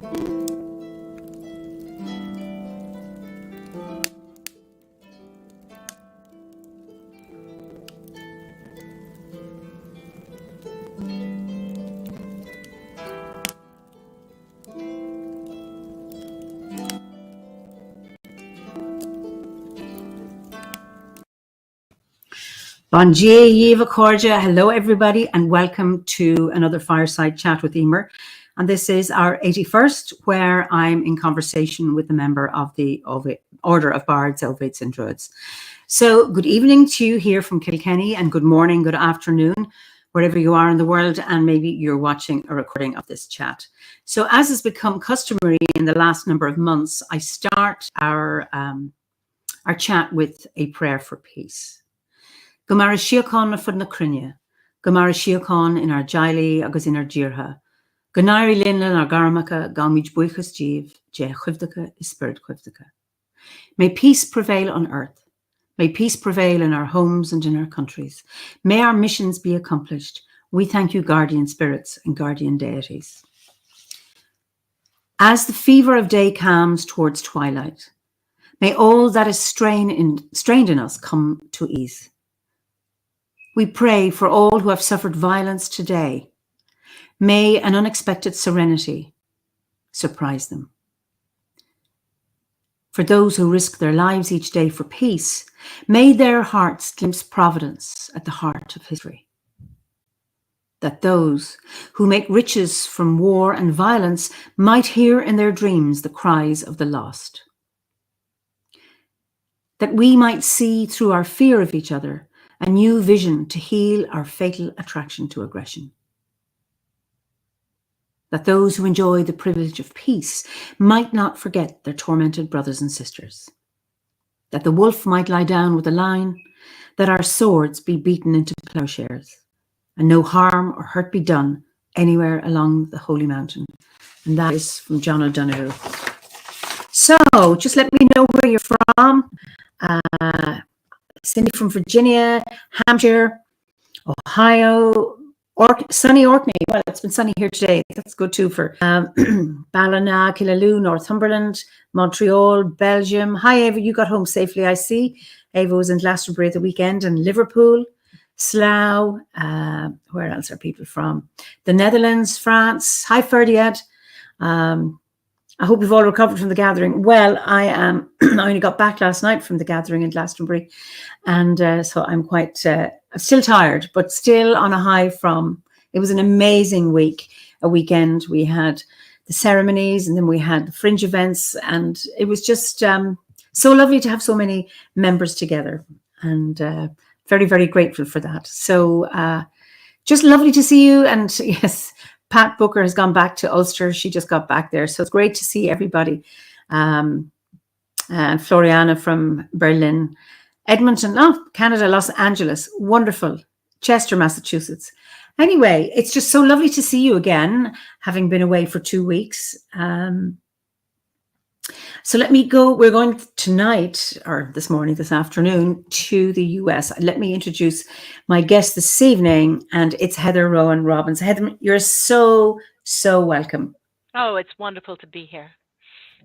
Bon dia, Yiva Cordia. Hello, everybody, and welcome to another Fireside Chat with Eimear. And this is our 81st, where I'm in conversation with a member of the Order of Bards, Ovids and Druids. So good evening to you here from Kilkenny, and good morning, good afternoon, wherever you are in the world, and maybe you're watching a recording of this chat. So as has become customary in the last number of months, I start our chat with a prayer for peace. Gomara Shiakon na fud na crinne, Gomara Shiakon in our Jaili agus in our Jirha, Gonari Linlan our Garmaka, Galmij Buichas Jeev, Je Chivdaka is Spirit Chivdaka. May peace prevail on earth. May peace prevail in our homes and in our countries. May our missions be accomplished. We thank you, guardian spirits and guardian deities. As the fever of day calms towards twilight, may all that is strained in us come to ease. We pray for all who have suffered violence today. May an unexpected serenity surprise them. For those who risk their lives each day for peace, may their hearts glimpse providence at the heart of history. That those who make riches from war and violence might hear in their dreams the cries of the lost. That we might see through our fear of each other a new vision to heal our fatal attraction to aggression. That those who enjoy the privilege of peace might not forget their tormented brothers and sisters. That the wolf might lie down with the lion, that our swords be beaten into plowshares, and no harm or hurt be done anywhere along the holy mountain. And that is from John O'Donoghue. So just let me know where you're from. Cindy from Virginia, Hampshire, Ohio, sunny Orkney. Well, it's been sunny here today. That's good too for Ballina, Killaloe, Northumberland, Montreal, Belgium. Hi, Ava. You got home safely, I see. Ava was in Glastonbury at the weekend, and Liverpool, Slough. Where else are people from? The Netherlands, France. Hi, Ferdiad. I hope you've all recovered from the gathering. Well, I am. I only got back last night from the gathering in Glastonbury, and so I'm quite I'm still tired, but still on a high from. It was an amazing weekend. We had the ceremonies, and then we had the fringe events, and it was just so lovely to have so many members together, and very, very grateful for that. So just lovely to see you, and yes. Pat Booker has gone back to Ulster. She just got back there. So it's great to see everybody. And Floriana from Berlin. Edmonton, Canada, Los Angeles. Wonderful. Chester, Massachusetts. Anyway, it's just so lovely to see you again, having been away for 2 weeks. So let me go. We're going tonight, or this morning, this afternoon, to the US. Let me introduce my guest this evening, and it's Heather Roan-Robbins. Heather, you're so welcome. Oh, it's wonderful to be here.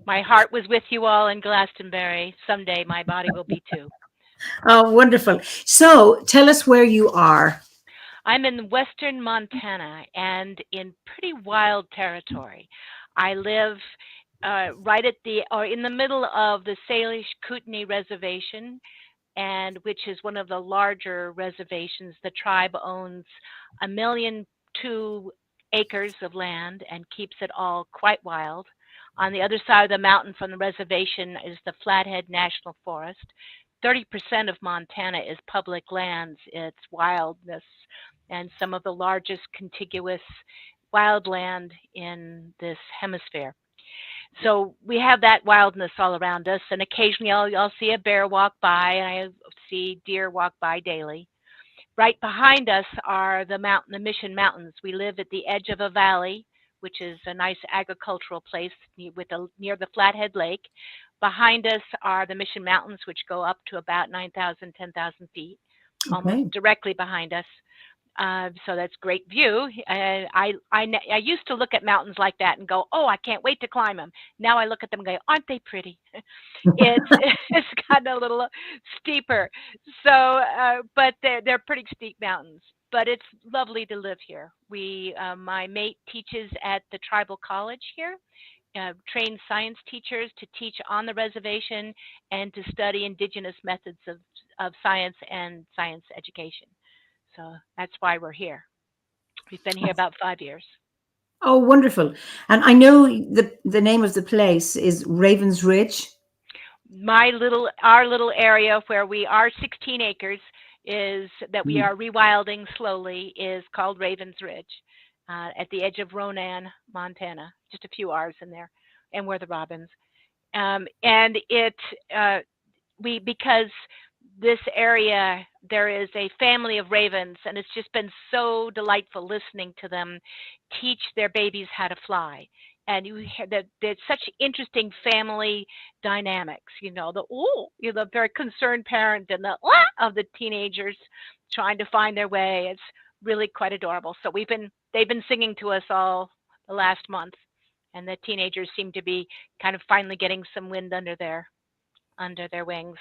My heart was with you all in Glastonbury. Someday my body will be too. Oh, wonderful. So tell us where you are. I'm in western Montana and in pretty wild territory. I live right at in the middle of the Salish Kootenai Reservation, and which is one of the larger reservations. The tribe owns 1,000,002 acres of land and keeps it all quite wild. On the other side of the mountain from the reservation is the Flathead National Forest. 30% of Montana is public lands. It's wildness and some of the largest contiguous wildland in this hemisphere. So we have that wildness all around us, and occasionally I'll see a bear walk by, and I see deer walk by daily. Right behind us are the Mission Mountains. We live at the edge of a valley, which is a nice agricultural place near the Flathead Lake. Behind us are the Mission Mountains, which go up to about 9,000, 10,000 feet, almost directly behind us. So that's great view. I used to look at mountains like that and go, oh, I can't wait to climb them. Now I look at them and go, aren't they pretty? It's it's gotten a little steeper. So, but they're pretty steep mountains. But it's lovely to live here. My mate teaches at the tribal college here, trains science teachers to teach on the reservation and to study indigenous methods of science and science education. So that's why we're here. We've been here about 5 years. Oh, wonderful. And I know the name of the place is Ravens Ridge. Our little area where we are 16 acres is that we are rewilding slowly is called Ravens Ridge, at the edge of Ronan, Montana. Just a few R's in there, and we're the Robins. And because this area, there is a family of ravens, and it's just been so delightful listening to them teach their babies how to fly. And you hear that there's such interesting family dynamics, the very concerned parent and the of the teenagers trying to find their way. It's really quite adorable. So they've been singing to us all the last month, and the teenagers seem to be kind of finally getting some wind under their wings.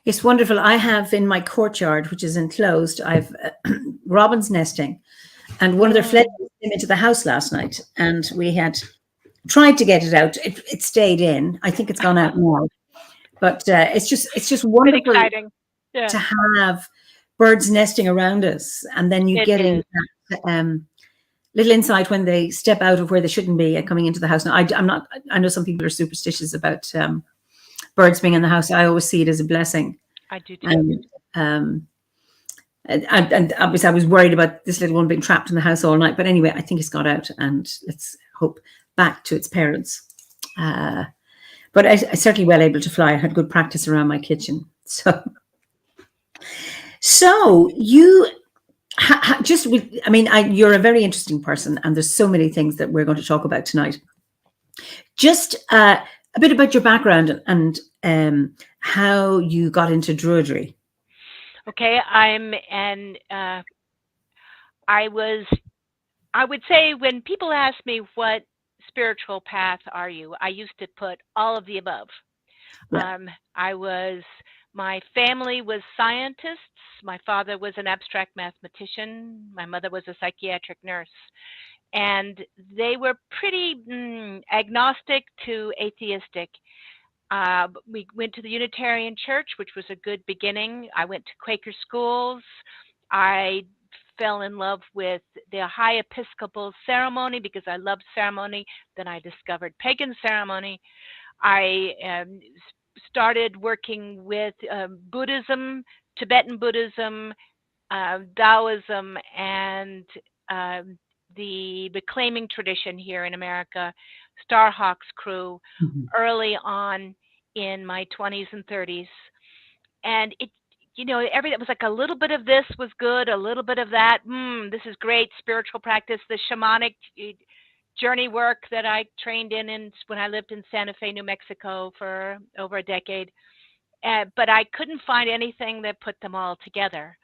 It's wonderful. I have in my courtyard, which is enclosed, I've robins nesting, and one of their fledglings came into the house last night, and we had tried to get it out. It stayed in. I think it's gone out now, but it's just wonderful to have birds nesting around us, and then you getting that, little insight when they step out of where they shouldn't be and coming into the house. Now, I know some people are superstitious about birds being in the house. I always see it as a blessing. I do too. And obviously I was worried about this little one being trapped in the house all night. But anyway, I think it's got out, and let's hope back to its parents. But I certainly well able to fly. I had good practice around my kitchen. So you you're a very interesting person, and there's so many things that we're going to talk about tonight. Just a bit about your background and how you got into Druidry. Okay, I would say when people ask me what spiritual path are you, I used to put all of the above. Yeah. My family was scientists. My father was an abstract mathematician. My mother was a psychiatric nurse. And they were pretty agnostic to atheistic. We went to the Unitarian Church, which was a good beginning. I went to Quaker schools. I fell in love with the High Episcopal ceremony because I loved ceremony. Then I discovered pagan ceremony. I started working with Buddhism, Tibetan Buddhism, Taoism, and the reclaiming tradition here in America, Starhawk's crew, early on in my 20s and 30s. And it was like a little bit of this was good, a little bit of that. This is great spiritual practice. The shamanic journey work that I trained in when I lived in Santa Fe, New Mexico for over a decade. But I couldn't find anything that put them all together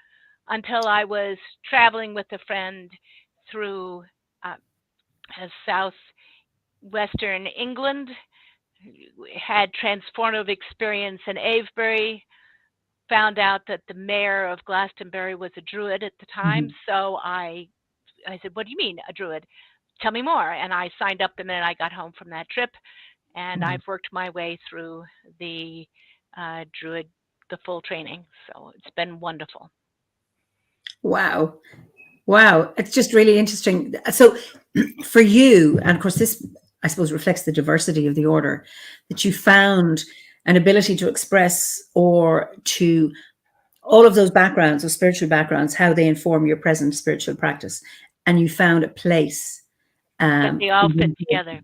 until I was traveling with a friend through southwestern England, had transformative experience in Avebury, found out that the mayor of Glastonbury was a Druid at the time. So I said, what do you mean a Druid? Tell me more. And I signed up the minute I got home from that trip. And I've worked my way through the Druid, the full training. So it's been wonderful. Wow. It's just really interesting. So for you, and of course this, I suppose, reflects the diversity of the order, that you found an ability to express, or to all of those backgrounds, or spiritual backgrounds, how they inform your present spiritual practice. And you found a place. That they all fit together.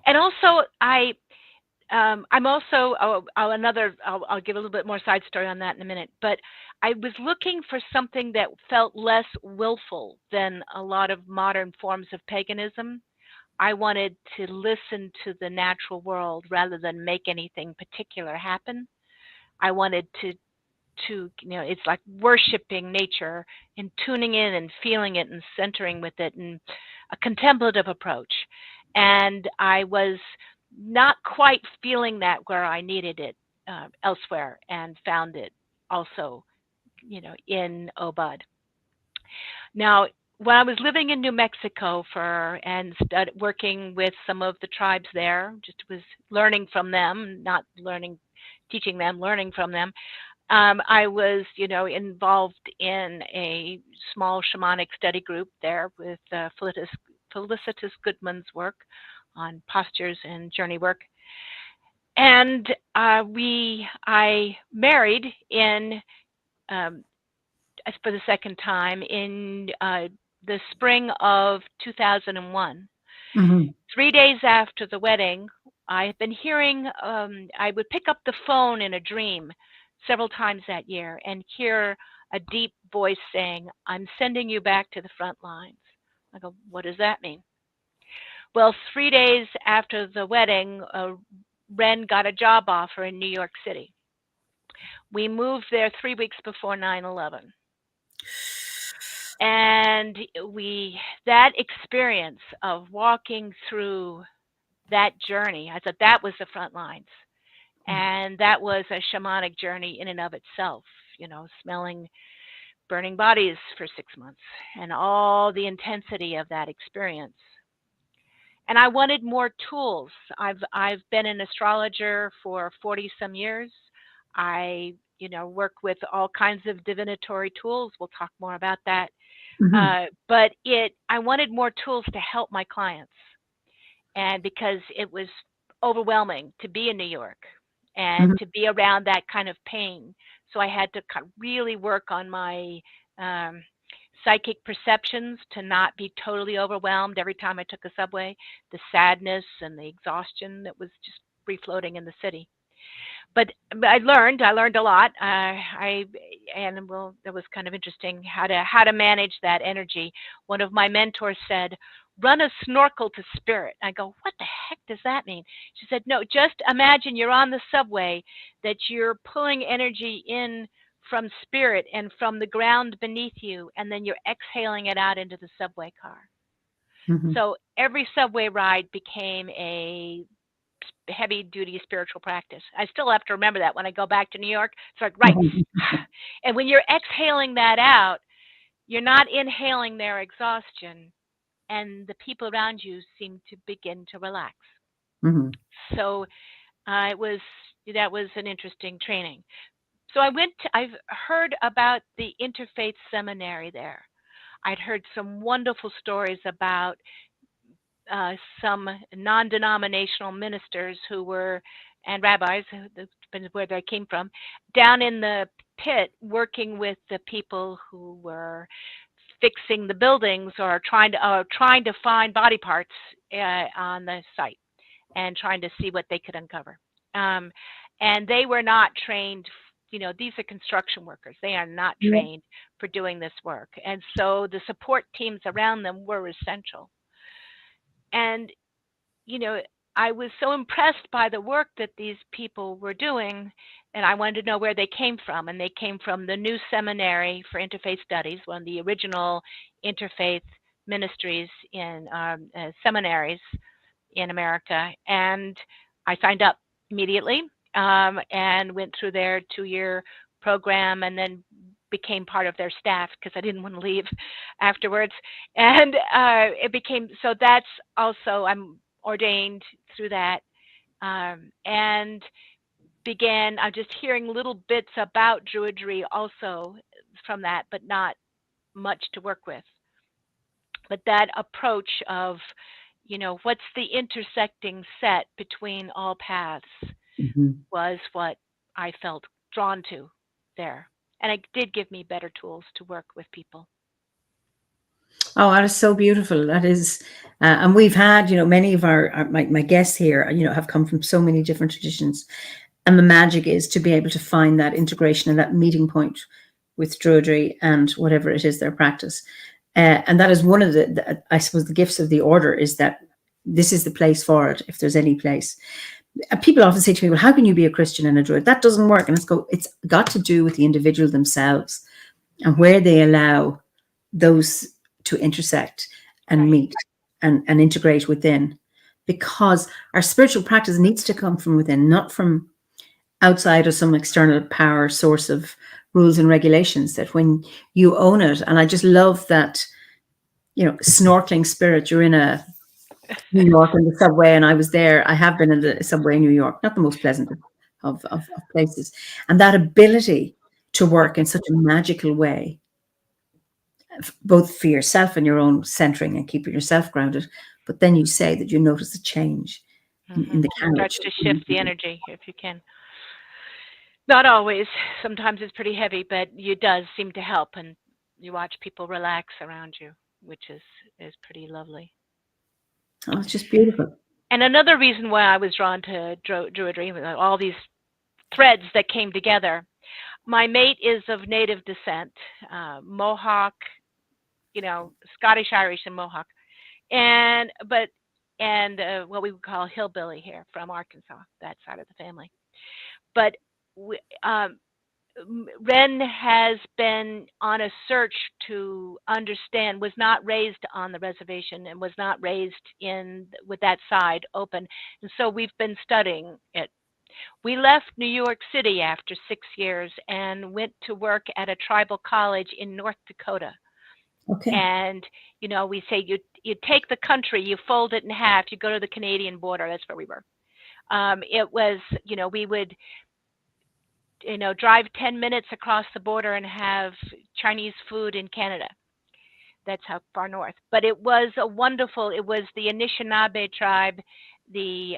And also, I'm also, I'll give a little bit more side story on that in a minute, but I was looking for something that felt less willful than a lot of modern forms of paganism. I wanted to listen to the natural world rather than make anything particular happen. I wanted to to, it's like worshiping nature and tuning in and feeling it and centering with it, and a contemplative approach. And I was not quite feeling that where I needed it elsewhere, and found it also, in OBOD. Now, when I was living in New Mexico and working with some of the tribes there, just was learning from them, not teaching them, learning from them. I was, involved in a small shamanic study group there with Felicitas Goodman's work on postures and journey work. And I married for the second time in the spring of 2001. Mm-hmm. 3 days after the wedding, I had been hearing, I would pick up the phone in a dream several times that year and hear a deep voice saying, "I'm sending you back to the front lines." I go, "What does that mean?" Well, 3 days after the wedding, Ren got a job offer in New York City. We moved there 3 weeks before 9/11. And that experience of walking through that journey, I thought that was the front lines. And that was a shamanic journey in and of itself, smelling burning bodies for 6 months and all the intensity of that experience. And I wanted more tools. I've been an astrologer for 40 some years. I work with all kinds of divinatory tools. We'll talk more about that. Mm-hmm. But I wanted more tools to help my clients, and because it was overwhelming to be in New York and to be around that kind of pain. So I had to really work on my psychic perceptions to not be totally overwhelmed every time I took a subway, the sadness and the exhaustion that was just free floating in the city. But I learned a lot. That was kind of interesting how to manage that energy. One of my mentors said, "Run a snorkel to spirit." I go, "What the heck does that mean?" She said, "No, just imagine you're on the subway, that you're pulling energy in from spirit and from the ground beneath you, and then you're exhaling it out into the subway car." Mm-hmm. So every subway ride became a heavy duty spiritual practice. I still have to remember that when I go back to New York. It's like, right. And when you're exhaling that out, you're not inhaling their exhaustion, and the people around you seem to begin to relax. Mm-hmm. So that was an interesting training. So I've heard about the interfaith seminary there. I'd heard some wonderful stories about some non-denominational ministers and rabbis, where they came from, down in the pit working with the people who were fixing the buildings or trying to find body parts on the site and trying to see what they could uncover. And they were not trained. These are construction workers. They are not trained for doing this work. And so the support teams around them were essential. And, I was so impressed by the work that these people were doing, and I wanted to know where they came from. And they came from the New Seminary for Interfaith Studies, one of the original interfaith ministries in seminaries in America. And I signed up immediately and went through their 2-year program, and then became part of their staff because I didn't want to leave afterwards. And it became, so that's also, I'm ordained through that, and began just hearing little bits about Druidry also from that, but not much to work with. But that approach of, what's the intersecting set between all paths was what I felt drawn to there. And it did give me better tools to work with people. Oh, that is so beautiful. That is, and we've had, many of my guests here, have come from so many different traditions. And the magic is to be able to find that integration and that meeting point with Druidry and whatever it is their practice. And that is one of I suppose, the gifts of the order, is that this is the place for it, if there's any place. people often say to me, well, how can you be a Christian and a Druid? That doesn't work. And it's got to do with the individual themselves and where they allow those to intersect and meet and integrate within. Because our spiritual practice needs to come from within, not from outside of some external power source of rules and regulations, that when you own it, and I just love that, snorkeling spirit, you're in a New York in the subway, and I was there. I have been in the subway in New York, not the most pleasant of places. And that ability to work in such a magical way, both for yourself and your own centering and keeping yourself grounded. But then you say that you notice a change in the carriage. Starts to shift the energy if you can. Not always. Sometimes it's pretty heavy, but it does seem to help, and you watch people relax around you, which is pretty lovely. Oh, it's just beautiful. And another reason why I was drawn to Druidry, all these threads that came together. My mate is of Native descent, Mohawk, Scottish, Irish, and Mohawk, and what we would call hillbilly here from Arkansas, that side of the family. But Ren has been on a search to understand, was not raised on the reservation and was not raised with that side open. And so we've been studying it. We left New York City after 6 years and went to work at a tribal college in North Dakota. Okay. And, we say you take the country, you fold it in half, you go to the Canadian border. That's where we were. It was, we would drive 10 minutes across the border and have Chinese food in Canada. That's how far north. But it was it was the Anishinaabe tribe, the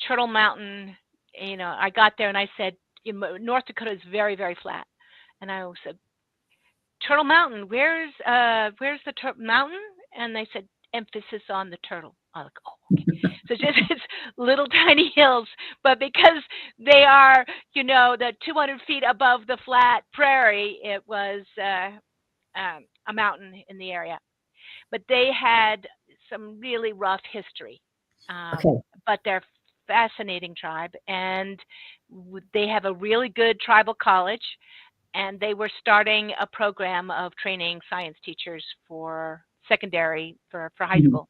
Turtle Mountain. I got there and I said, North Dakota is very, very flat. And I said, Turtle Mountain, where's the Turtle Mountain? And they said, emphasis on the turtle. I was like, oh, okay. So it's little tiny hills, but because they are, the 200 feet above the flat prairie, it was a mountain in the area. But they had some really rough history. But they're fascinating tribe, and they have a really good tribal college, and they were starting a program of training science teachers for secondary, for high school.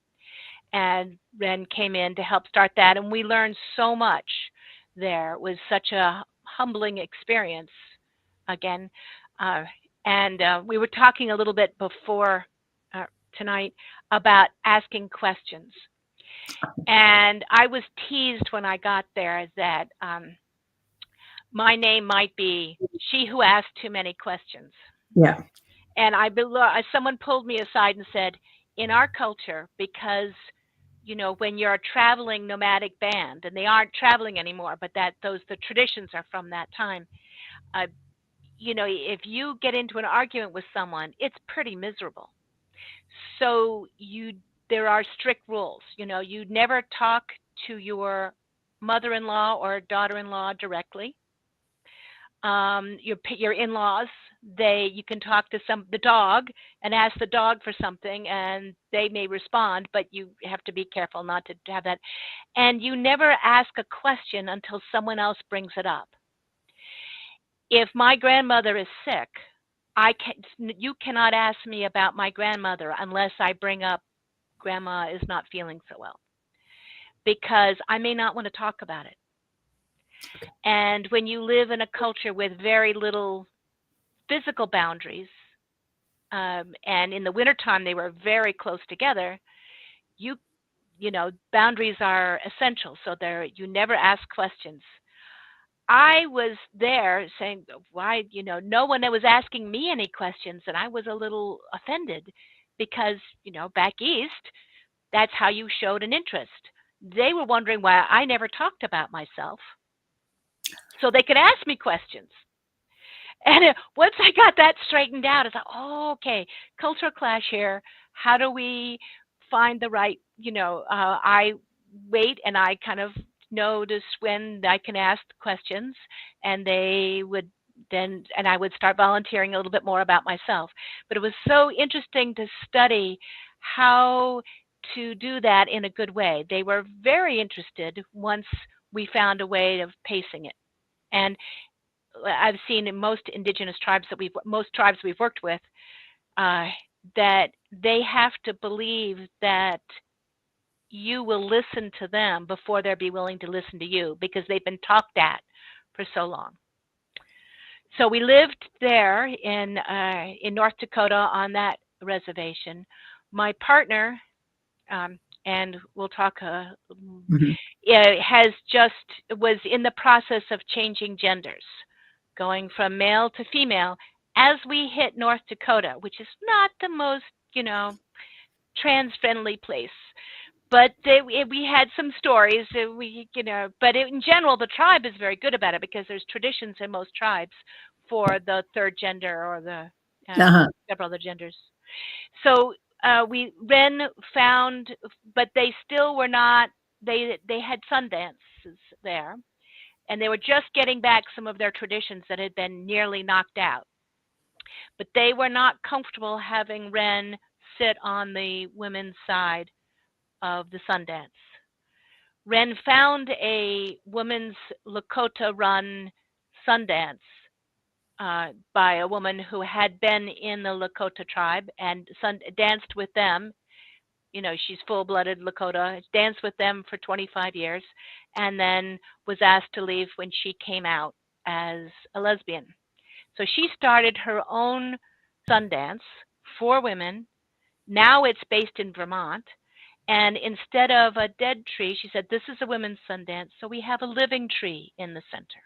And Ren came in to help start that, and we learned so much there. It was such a humbling experience again. And we were talking a little bit before tonight about asking questions. And I was teased when I got there that my name might be she who asked too many questions. Yeah. And someone pulled me aside and said, in our culture, because when you're a traveling nomadic band, and they aren't traveling anymore, but the traditions are from that time. If you get into an argument with someone, it's pretty miserable. So there are strict rules. You never talk to your mother-in-law or daughter-in-law directly. Your in-laws, you can talk to the dog and ask the dog for something, and they may respond, but you have to be careful not to have that. And you never ask a question until someone else brings it up. If my grandmother is sick, you cannot ask me about my grandmother unless I bring up grandma is not feeling so well, because I may not want to talk about it. And when you live in a culture with very little physical boundaries, and in the wintertime they were very close together, boundaries are essential. So you never ask questions. I was there saying, why, no one was asking me any questions, and I was a little offended because, back east, that's how you showed an interest. They were wondering why I never talked about myself so they could ask me questions. And once I got that straightened out, I thought, oh, okay, cultural clash here. How do we find the right, I wait and I kind of notice when I can ask questions, and they would and I would start volunteering a little bit more about myself. But it was so interesting to study how to do that in a good way. They were very interested once we found a way of pacing it. And I've seen in most indigenous tribes most tribes we've worked with, that they have to believe that you will listen to them before they'll be willing to listen to you, because they've been talked at for so long. So we lived there in North Dakota on that reservation. My partner, and we'll talk, was in the process of changing genders, going from male to female as we hit North Dakota, which is not the most, trans-friendly place. But we had some stories, but in general, the tribe is very good about it, because there's traditions in most tribes for the third gender or the several other genders. So Ren found, but they still were not, they had Sundances there, and they were just getting back some of their traditions that had been nearly knocked out. But they were not comfortable having Ren sit on the women's side of the Sundance. Ren found a women's Lakota-run Sundance by a woman who had been in the Lakota tribe and danced with them. She's full-blooded Lakota, danced with them for 25 years, and then was asked to leave when she came out as a lesbian. So she started her own Sundance for women. Now it's based in Vermont. And instead of a dead tree, she said, this is a women's Sundance, so we have a living tree in the center.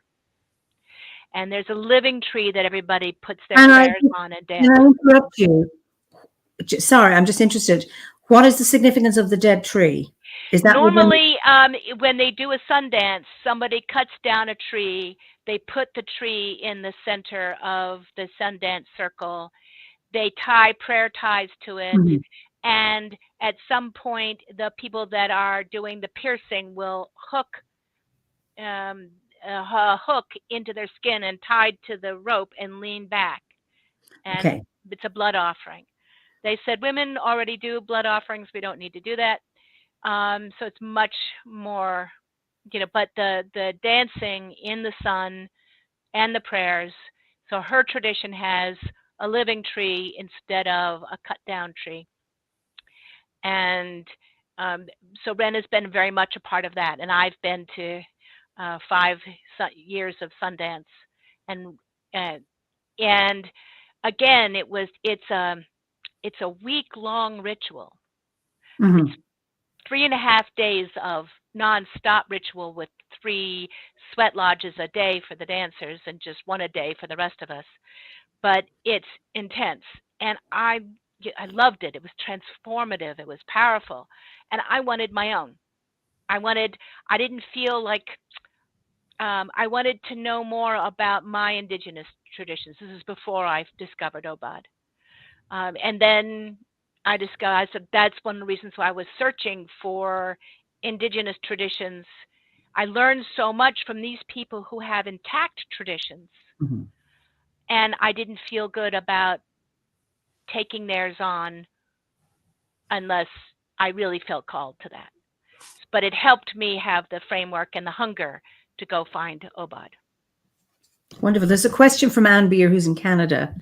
And there's a living tree that everybody puts their prayers on and dances. Can I interrupt you? Sorry, I'm just interested. What is the significance of the dead tree? Is that normally when they do a Sundance, somebody cuts down a tree, they put the tree in the center of the Sundance circle, they tie prayer ties to it, and at some point, the people that are doing the piercing will hook a hook into their skin and tied to the rope and lean back. And it's a blood offering. They said women already do blood offerings. We don't need to do that. So it's much more, but the dancing in the sun and the prayers. So her tradition has a living tree instead of a cut down tree. And so Ren has been very much a part of that. And I've been to 5 years of Sundance. And again, it's a week-long ritual. It's 3.5 days of non-stop ritual with 3 sweat lodges a day for the dancers and just 1 a day for the rest of us. But it's intense. And I loved it. It was transformative. It was powerful. And I wanted my own. I didn't feel like, I wanted to know more about my indigenous traditions. This is before I discovered Obad. And then I said that's one of the reasons why I was searching for indigenous traditions. I learned so much from these people who have intact traditions. And I didn't feel good about taking theirs on unless I really felt called to that. But it helped me have the framework and the hunger to go find Obad. Wonderful. There's a question from Eimear, who's in Canada.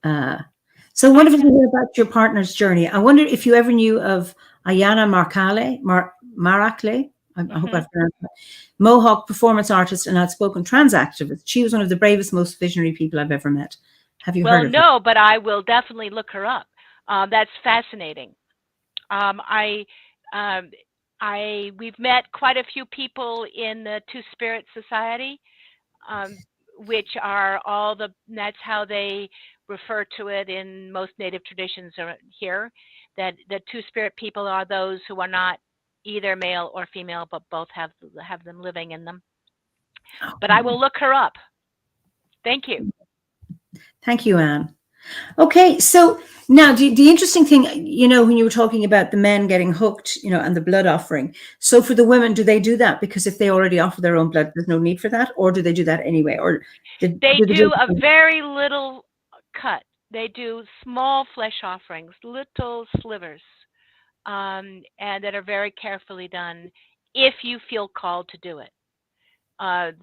So wonderful to hear about your partner's journey. I wonder if you ever knew of Ayana Marakle. I hope I've pronounced that. Mohawk performance artist and outspoken trans activist. She was one of the bravest, most visionary people I've ever met. Have you heard of her? Well, no, but I will definitely look her up. That's fascinating. We've met quite a few people in the Two Spirit Society, which are that's how they refer to it in most Native traditions here, that the Two Spirit people are those who are not either male or female, but both have them living in them. But I will look her up. Thank you. Thank you, Anne. Okay, so now the interesting thing, when you were talking about the men getting hooked, and the blood offering. So for the women, do they do that because if they already offer their own blood, there's no need for that, or do they do that anyway? Or they do a very little cut. They do small flesh offerings, little slivers. and that are very carefully done if you feel called to do it. That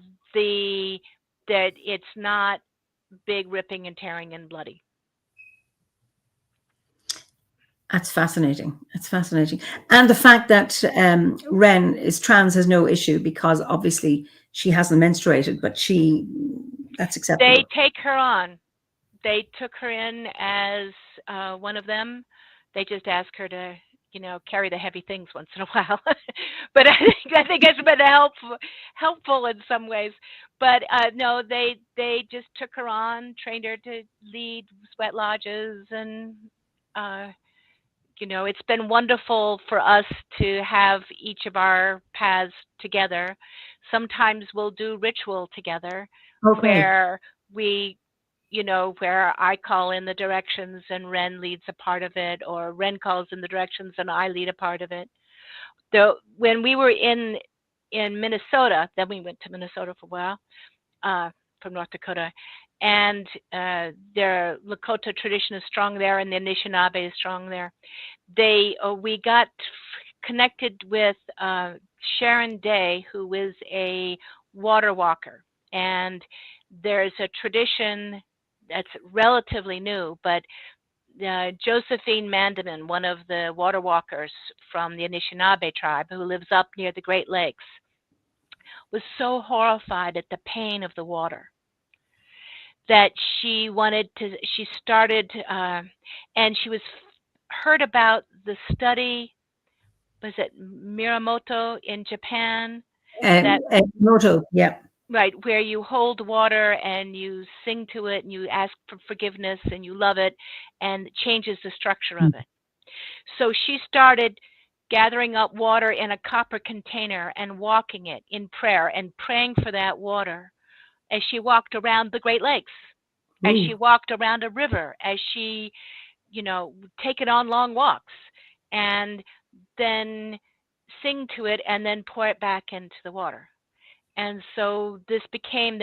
it's not big ripping and tearing and bloody. That's fascinating. It's fascinating. And the fact that Ren is trans has no issue because obviously she hasn't menstruated, but that's acceptable. They take her on. They took her in as one of them. They just ask her to, carry the heavy things once in a while. But I think it's been helpful in some ways. But no, they just took her on, trained her to lead sweat lodges, and it's been wonderful for us to have each of our paths together. Sometimes we'll do ritual together, where we, where I call in the directions and Ren leads a part of it, or Ren calls in the directions and I lead a part of it. When we were in Minnesota, then we went to Minnesota for a while, from North Dakota, and their Lakota tradition is strong there, and the Anishinaabe is strong there. We got connected with Sharon Day, who is a water walker, and there's a tradition that's relatively new, but Josephine Mandamin, one of the water walkers from the Anishinaabe tribe who lives up near the Great Lakes, was so horrified at the pain of the water that she started, and she heard about the study, was it Miramoto in Japan? Moto, yeah. Right, where you hold water and you sing to it and you ask for forgiveness and you love it, and it changes the structure of it. So she started gathering up water in a copper container and walking it in prayer and praying for that water as she walked around the Great Lakes, as she walked around a river, as she, take it on long walks, and then sing to it and then pour it back into the water. And so there became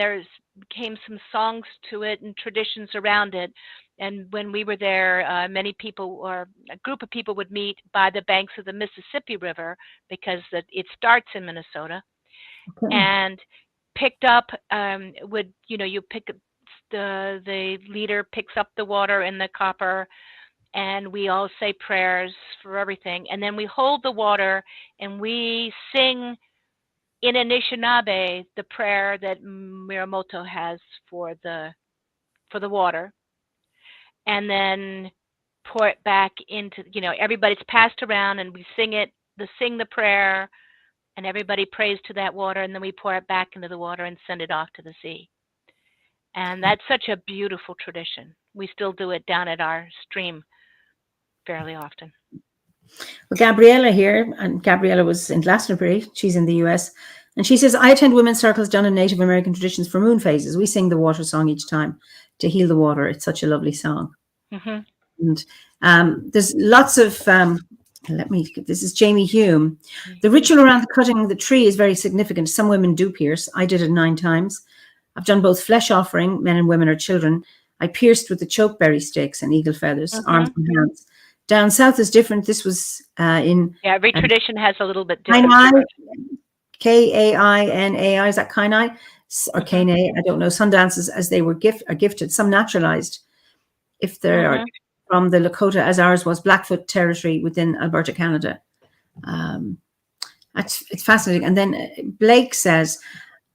some songs to it and traditions around it. And when we were there, many people, or a group of people, would meet by the banks of the Mississippi River, because it starts in Minnesota, and picked up, you pick up, the leader picks up the water in the copper, and we all say prayers for everything. And then we hold the water and we sing in Anishinaabe the prayer that Miramoto has for the water, and then pour it back into, everybody's passed around and we sing the prayer, and everybody prays to that water, and then we pour it back into the water and send it off to the sea. And that's such a beautiful tradition. We still do it down at our stream fairly often. Well, Gabriella here, and Gabriella was in Glastonbury. She's in the US, and she says, I attend women's circles done in Native American traditions for moon phases. We sing the water song each time to heal the water. It's such a lovely song. Mm-hmm. And there's lots of, this is Jamie Hume. The ritual around cutting the tree is very significant. Some women do pierce. I did it 9 times. I've done both flesh offering, men and women or children. I pierced with the chokeberry sticks and eagle feathers, arms and hands. Down south is different. This was in... Yeah, every tradition has a little bit different. Kainai, is that Kainai? Or Kainai, I don't know. Some dances, as they were gifted, some naturalized. If they're from the Lakota, as ours was, Blackfoot territory within Alberta, Canada. It's fascinating. And then Blake says,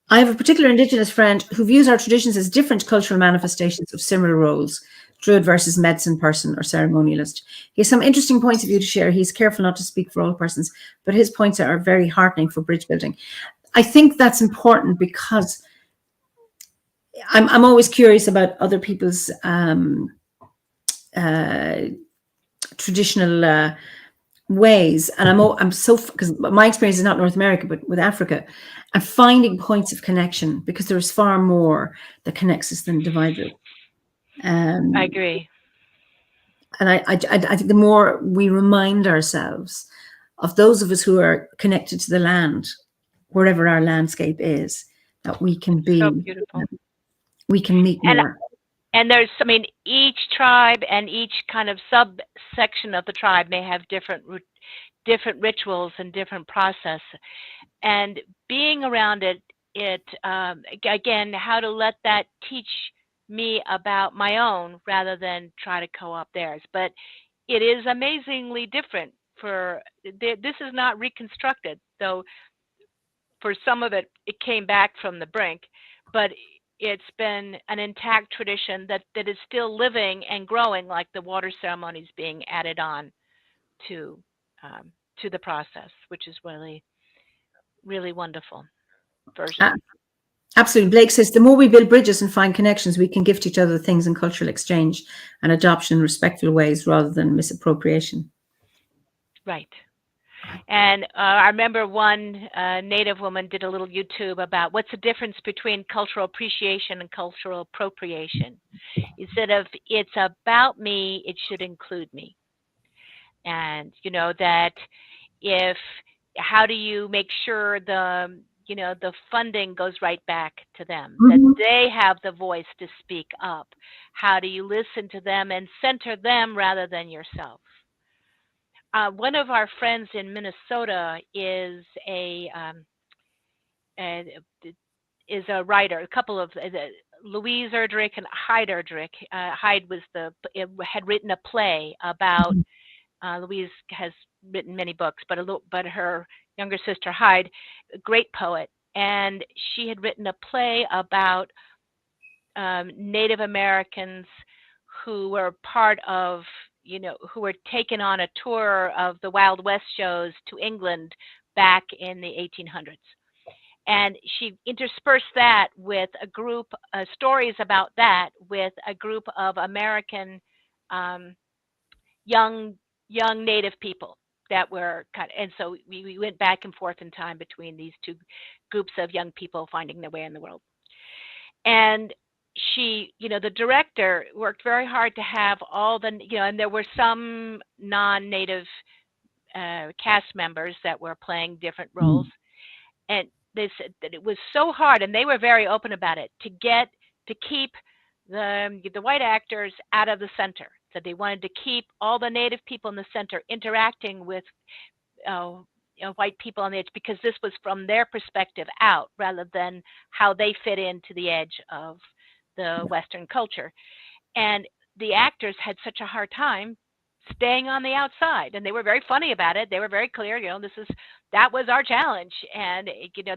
I have a particular Indigenous friend who views our traditions as different cultural manifestations of similar roles, Druid versus medicine person or ceremonialist. He has some interesting points of view to share. He's careful not to speak for all persons, but his points are very heartening for bridge building. I think that's important because I'm always curious about other people's traditional ways, and I'm so, because my experience is not North America, but with Africa, I'm finding points of connection, because there's far more that connects us than divides us. I agree. And I think the more we remind ourselves of those of us who are connected to the land, wherever our landscape is, that we can be, so beautiful. We can meet more. And there's, each tribe and each kind of subsection of the tribe may have different different rituals and different process. And being around it, again, how to let that teach me about my own rather than try to co-opt theirs. But it is amazingly different. This is not reconstructed, though for some of it, it came back from the brink, but it's been an intact tradition that is still living and growing, like the water ceremonies being added on to the process, which is really, really wonderful. Absolutely. Blake says, the more we build bridges and find connections, we can gift each other things in cultural exchange and adoption in respectful ways rather than misappropriation. Right. And I remember one Native woman did a little YouTube about what's the difference between cultural appreciation and cultural appropriation. Instead of it's about me, it should include me. And, you know, that how do you make sure the funding goes right back to them, that they have the voice to speak up? How do you listen to them and center them rather than yourself? One of our friends in Minnesota is a writer. A couple of Louise Erdrich and Hyde Erdrich. Hyde had written a play about. Louise has written many books, but her younger sister Hyde, a great poet, and she had written a play about Native Americans who were part of, who were taken on a tour of the Wild West shows to England back in the 1800s. And she interspersed that with a group, stories about that with a group of American young Native people that were and so we went back and forth in time between these two groups of young people finding their way in the world. And she, the director worked very hard to have all the, and there were some non-Native cast members that were playing different roles. And they said that it was so hard, and they were very open about it, to keep the white actors out of the center. So they wanted to keep all the Native people in the center interacting with white people on the edge, because this was from their perspective out rather than how they fit into the edge of the Western culture. And the actors had such a hard time staying on the outside, and they were very funny about it. They were very clear, that was our challenge, and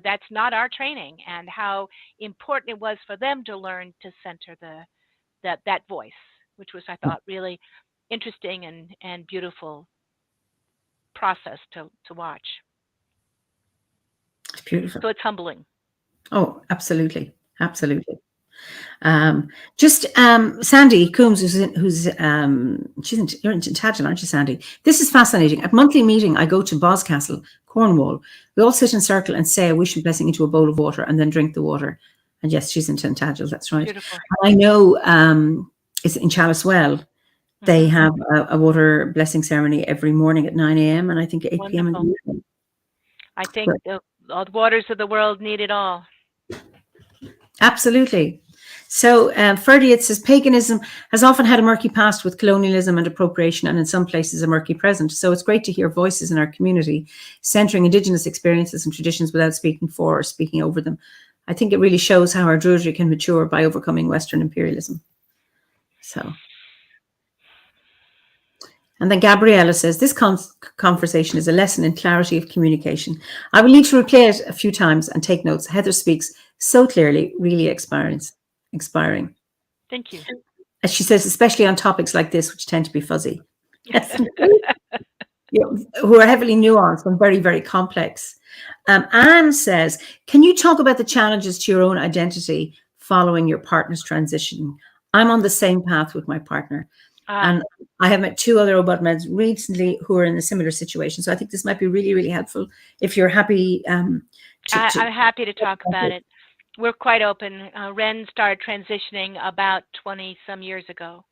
that's not our training, and how important it was for them to learn to center that voice, which was, I thought, really interesting and beautiful process to watch. It's beautiful. So it's humbling. Oh, absolutely. Absolutely. Sandy Coombs, you're in Tintagel, aren't you, Sandy? This is fascinating. At monthly meeting, I go to Boscastle, Cornwall. We all sit in a circle and say a wish and blessing into a bowl of water and then drink the water. And yes, she's in Tintagel, that's right. Beautiful. I know it's in Chalice Well. They have a water blessing ceremony every morning at 9 a.m. and I think 8 p.m. in the evening. I think the waters of the world need it all. Absolutely. So Ferdy, it says, paganism has often had a murky past with colonialism and appropriation, and in some places a murky present. So it's great to hear voices in our community centering Indigenous experiences and traditions without speaking for or speaking over them. I think it really shows how our Druidry can mature by overcoming Western imperialism. So. And then Gabriella says, this conversation is a lesson in clarity of communication. I will need to replay it a few times and take notes. Heather speaks so clearly, really inspiring. Thank you. As she says, especially on topics like this, which tend to be fuzzy. Yes. Who are heavily nuanced and very, very complex. Anne says, can you talk about the challenges to your own identity following your partner's transition? I'm on the same path with my partner. And I have met two other OBOD meds recently who are in a similar situation. So I think this might be really, really helpful if you're happy. I'm happy to talk about it. We're quite open. Ren started transitioning about 20 some years ago.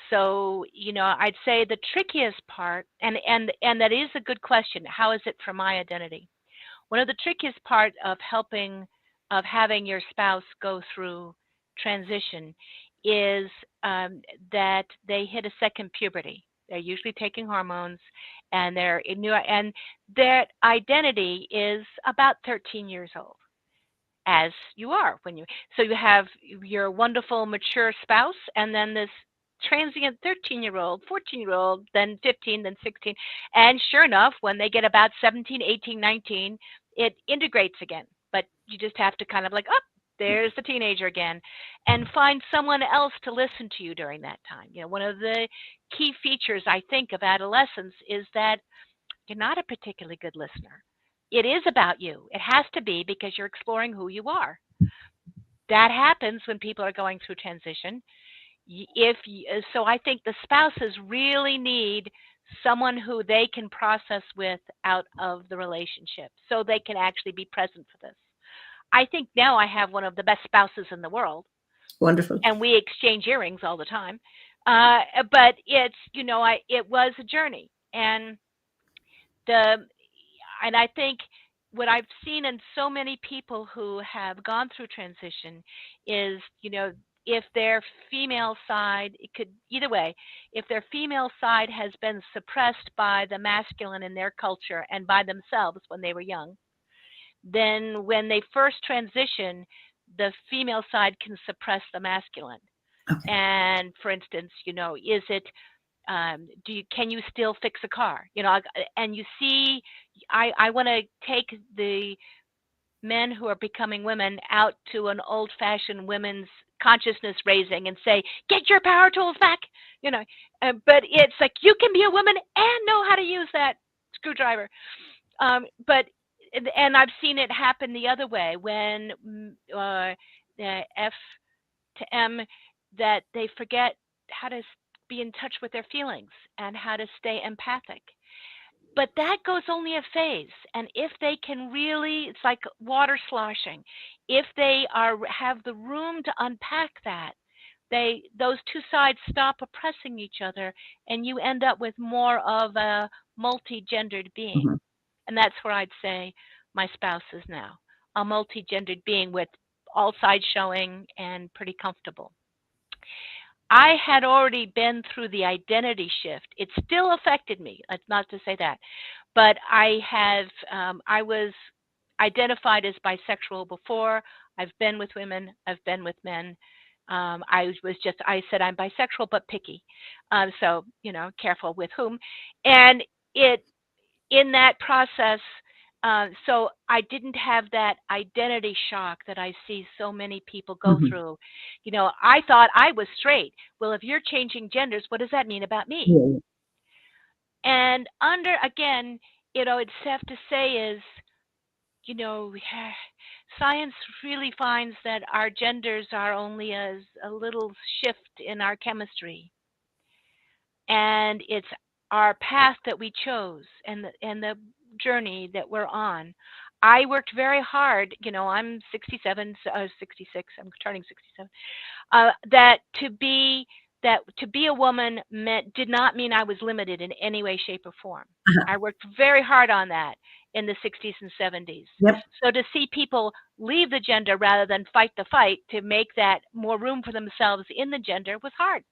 So, I'd say the trickiest part, and that is a good question, how is it for my identity? One of the trickiest part of having your spouse go through transition is that they hit a second puberty. They're usually taking hormones, and they're in new, and their identity is about 13 years old, as you are when you. So you have your wonderful mature spouse, and then this transient 13-year-old, 14-year-old, then 15, then 16, and sure enough, when they get about 17, 18, 19, it integrates again. But you just have to kind of like, oh, there's the teenager again, and find someone else to listen to you during that time. You know, one of the key features, I think, of adolescence is that you're not a particularly good listener. It is about you. It has to be, because you're exploring who you are. That happens when people are going through transition. So I think the spouses really need someone who they can process with out of the relationship, so they can actually be present for this. I think now I have one of the best spouses in the world, Wonderful. and we exchange earrings all the time. But it's, it was a journey, and I think what I've seen in so many people who have gone through transition is, if their female side, it could either way, if their female side has been suppressed by the masculine in their culture and by themselves when they were young, then when they first transition, the female side can suppress the masculine. Okay. And for instance, is it, can you still fix a car? And you see, I want to take the men who are becoming women out to an old-fashioned women's consciousness raising and say, get your power tools back. But it's like, you can be a woman and know how to use that screwdriver. But I've seen it happen the other way, when the F to M, that they forget how to be in touch with their feelings and how to stay empathic. But that goes only a phase. And if they can really, it's like water sloshing. If they have the room to unpack that, those two sides stop oppressing each other, and you end up with more of a multi-gendered being. Mm-hmm. And that's where I'd say my spouse is now, a multi-gendered being with all sides showing and pretty comfortable. I had already been through the identity shift. It still affected me. That's not to say that, but I was identified as bisexual before. I've been with women. I've been with men. I said I'm bisexual but picky. So, careful with whom. And in that process, so I didn't have that identity shock that I see so many people go Mm-hmm. through. I thought I was straight. Well, if you're changing genders, what does that mean about me? Yeah. And again, it's safe to say is, science really finds that our genders are only a little shift in our chemistry. And it's our path that we chose, and the journey that we're on. I worked very hard. I'm 67, 66. I'm turning 67. That to be a woman did not mean I was limited in any way, shape, or form. Uh-huh. I worked very hard on that in the 60s and 70s. Yep. So to see people leave the gender rather than fight the fight to make that more room for themselves in the gender was hard.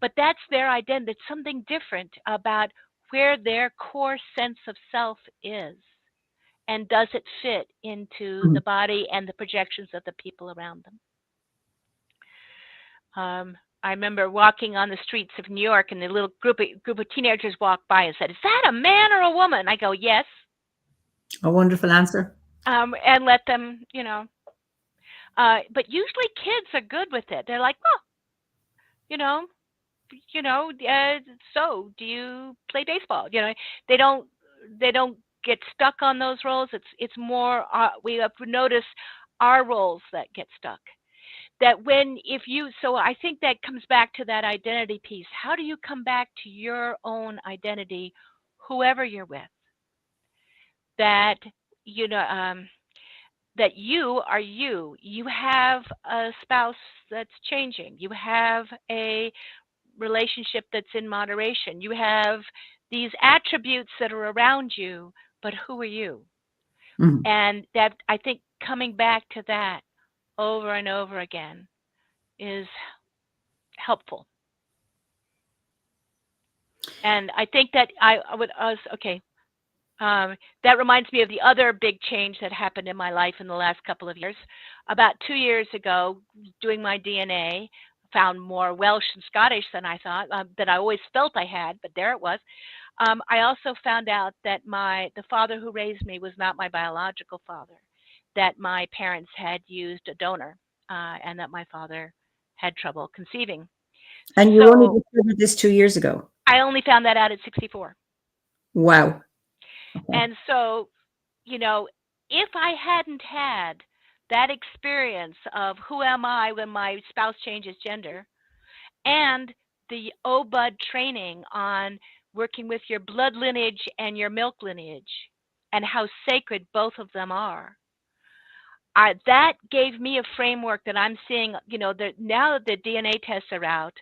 But that's their identity. It's something different about where their core sense of self is, and does it fit into Mm-hmm. the body and the projections of the people around them. I remember walking on the streets of New York, and the little group of teenagers walked by and said, "Is that a man or a woman?" I go, "Yes." A wonderful answer. And let them, but usually kids are good with it. They're like, "Oh, so do you play baseball?" They don't get stuck on those roles. It's more, we have noticed our roles that get stuck. So I think that comes back to that identity piece. How do you come back to your own identity, whoever you're with? That, that you are you. You have a spouse that's changing. You have a relationship that's in moderation. You have these attributes that are around you, but who are you? Mm-hmm. And that, I think, coming back to that over and over again is helpful. And I think that I would okay. That reminds me of the other big change that happened in my life in the last couple of years. About 2 years ago, doing my DNA, found more Welsh and Scottish than I thought, that I always felt I had, but there it was. I also found out that the father who raised me was not my biological father, that my parents had used a donor, and that my father had trouble conceiving. And you only So discovered this 2 years ago. I only found that out at 64. Wow. Okay. And so, you know, if I hadn't had that experience of who am I when my spouse changes gender, and the OBOD training on working with your blood lineage and your milk lineage and how sacred both of them are, that gave me a framework that I'm seeing, now the DNA tests are out,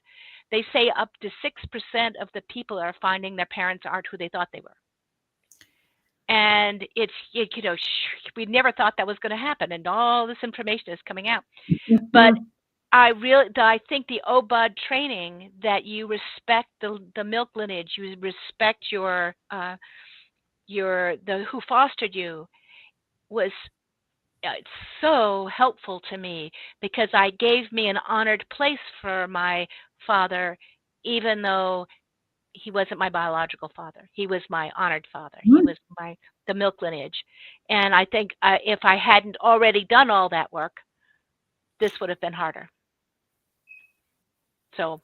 they say up to 6% of the people are finding their parents aren't who they thought they were. And we never thought that was going to happen, and all this information is coming out. But I think the OBOD training, that you respect the milk lineage, you respect who fostered you, was it's so helpful to me, because I gave me an honored place for my father, even though he wasn't my biological father. He was my honored father. He was the milk lineage. And I think if I hadn't already done all that work, this would have been harder. So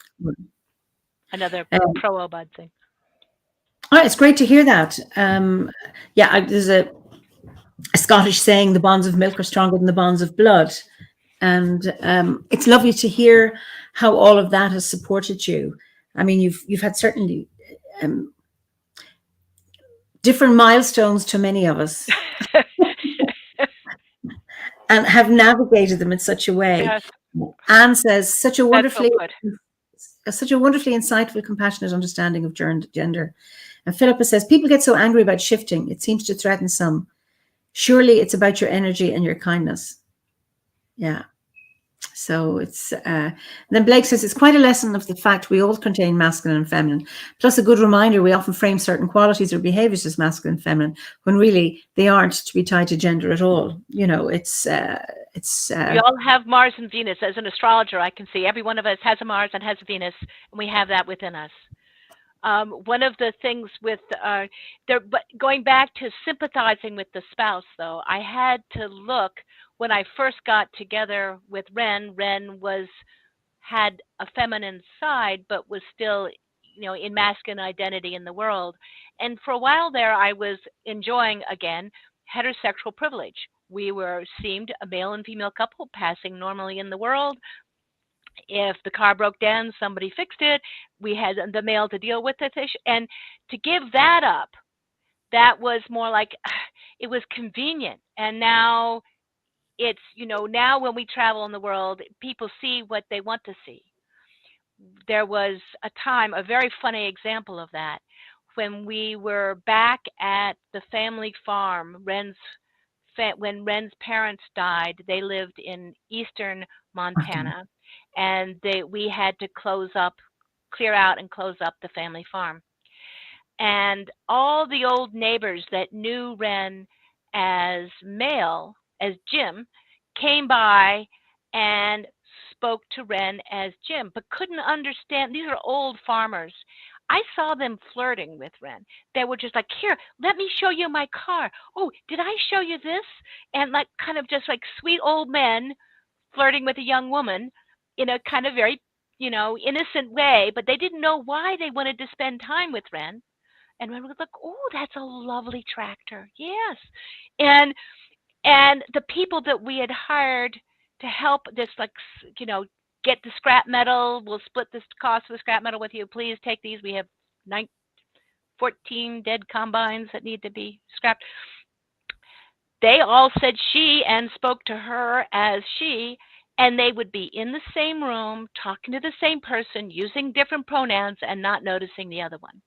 another pro-OBOD thing. It's great to hear that. There's a Scottish saying, the bonds of milk are stronger than the bonds of blood. And it's lovely to hear how all of that has supported you. I mean, you've had certainly different milestones to many of us, and have navigated them in such a way. Yes. Anne says, such a wonderfully insightful, compassionate understanding of gender. And Philippa says, people get so angry about shifting. It seems to threaten some. Surely it's about your energy and your kindness. Yeah. So it's, then Blake says, it's quite a lesson of the fact we all contain masculine and feminine, plus a good reminder we often frame certain qualities or behaviors as masculine and feminine, when really they aren't to be tied to gender at all. You know, it's we all have Mars and Venus. As an astrologer, I can see every one of us has a Mars and has a Venus, and we have that within us. One of the things with but going back to sympathizing with the spouse, though, I had to look. When I first got together with Ren had a feminine side, but was still, in masculine identity in the world. And for a while there, I was enjoying, again, heterosexual privilege. We seemed a male and female couple passing normally in the world. If the car broke down, somebody fixed it. We had the male to deal with this issue. And to give that up, that was more like, it was convenient. And now it's, now when we travel in the world, people see what they want to see. There was a time, a very funny example of that, when we were back at the family farm. When Ren's parents died, they lived in eastern Montana, and we had to clear out and close up the family farm. And all the old neighbors that knew Ren as male, as Jim, came by and spoke to Ren as Jim, but couldn't understand. These are old farmers. I saw them flirting with Ren. They were just like, here, let me show you my car. Oh, did I show you this? And like kind of just like sweet old men flirting with a young woman in a kind of very, innocent way, but they didn't know why they wanted to spend time with Ren. And Ren was like, oh, that's a lovely tractor. Yes. And the people that we had hired to help this, get the scrap metal, we'll split this cost of the scrap metal with you. Please take these. We have 14 dead combines that need to be scrapped. They all said she and spoke to her as she, and they would be in the same room, talking to the same person, using different pronouns, and not noticing the other one.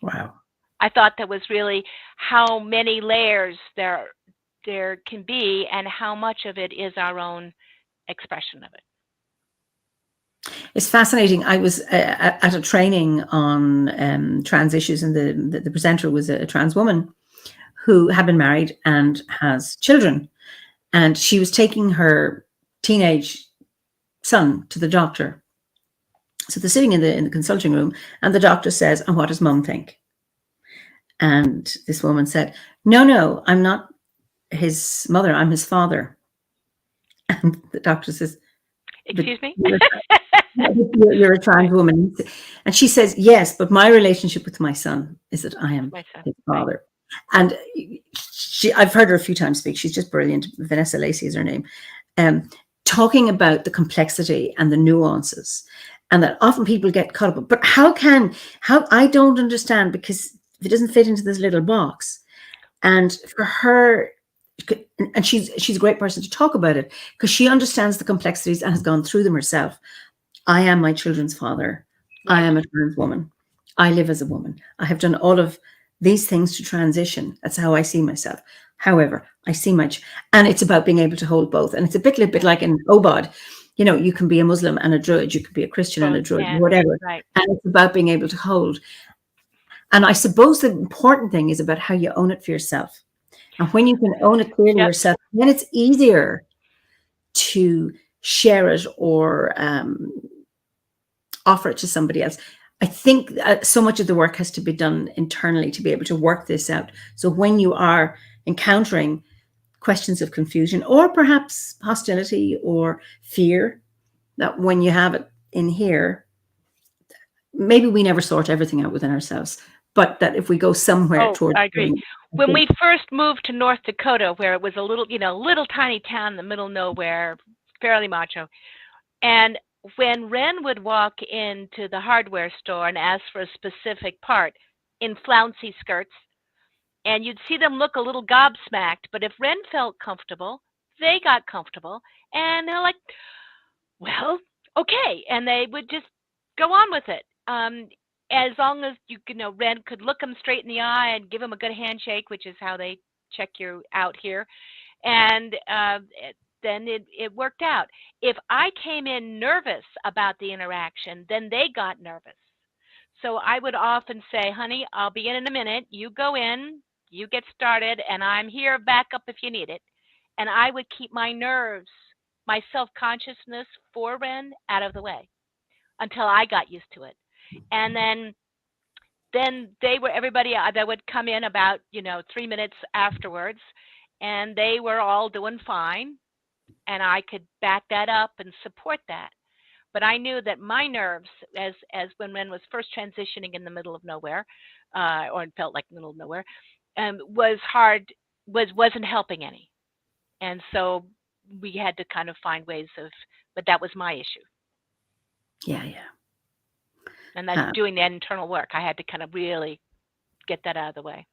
Wow. I thought that was really how many layers there can be, and how much of it is our own expression of it. It's fascinating. I was at a training on trans issues, and the presenter was a trans woman who had been married and has children. And she was taking her teenage son to the doctor. So they're sitting in the consulting room, and the doctor says, "And what does mum think?" And this woman said, "No, I'm not his mother. I'm his father." And the doctor says, Excuse me? You're a trans woman. And she says, "Yes, but my relationship with my son is that I am his father." And I've heard her a few times speak. She's just brilliant. Vanessa Lacey is her name. Talking about the complexity and the nuances, and that often people get caught up. But how I don't understand, because if it doesn't fit into this little box, and for her, and she's a great person to talk about it, because she understands the complexities and has gone through them herself. I am my children's father. I am a trans woman. I live as a woman. I have done all of these things to transition. That's how I see myself. However, I see and it's about being able to hold both. And it's a bit like an OBOD. You know, you can be a Muslim and a Druid. You can be a Christian and a Druid, whatever. Right. And it's about being able to hold. And I suppose the important thing is about how you own it for yourself. And when you can own it clearly yourself, then it's easier to share it or offer it to somebody else. I think so much of the work has to be done internally to be able to work this out. So when you are encountering questions of confusion or perhaps hostility or fear, that when you have it in here, maybe we never sort everything out within ourselves, but that if we go somewhere towards... I agree. When we first moved to North Dakota, where it was a little tiny town in the middle of nowhere, fairly macho, and when Ren would walk into the hardware store and ask for a specific part in flouncy skirts, and you'd see them look a little gobsmacked, but if Ren felt comfortable, they got comfortable, and they're like, well, okay, and they would just go on with it. As long as Ren could look them straight in the eye and give them a good handshake, which is how they check you out here, and then it worked out. If I came in nervous about the interaction, then they got nervous. So I would often say, "Honey, I'll be in a minute. You go in, you get started, and I'm here backup if you need it." And I would keep my nerves, my self-consciousness for Ren out of the way until I got used to it. And then everybody that would come in about 3 minutes afterwards, and they were all doing fine, and I could back that up and support that. But I knew that my nerves, as when Ren was first transitioning in the middle of nowhere, or it felt like the middle of nowhere, was hard, wasn't helping any, and so we had to kind of find ways of. But that was my issue. Yeah. And that's doing the internal work. I had to kind of really get that out of the way.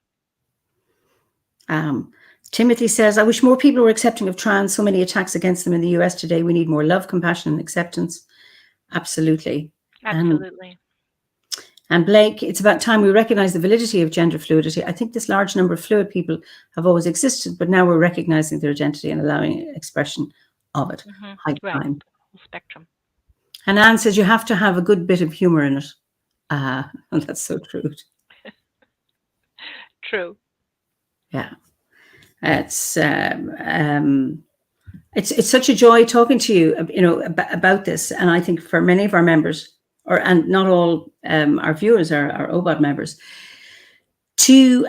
Timothy says, "I wish more people were accepting of trans. So many attacks against them in the US today. We need more love, compassion, and acceptance." Absolutely. And Blake, "It's about time we recognize the validity of gender fluidity. I think this large number of fluid people have always existed, but now we're recognizing their identity and allowing expression of it." High time. Spectrum. And Anne says, "You have to have a good bit of humor in it." Well, that's so true. True. Yeah. It's such a joy talking to you, about this. And I think for many of our members, and not all our viewers are OBOD members, to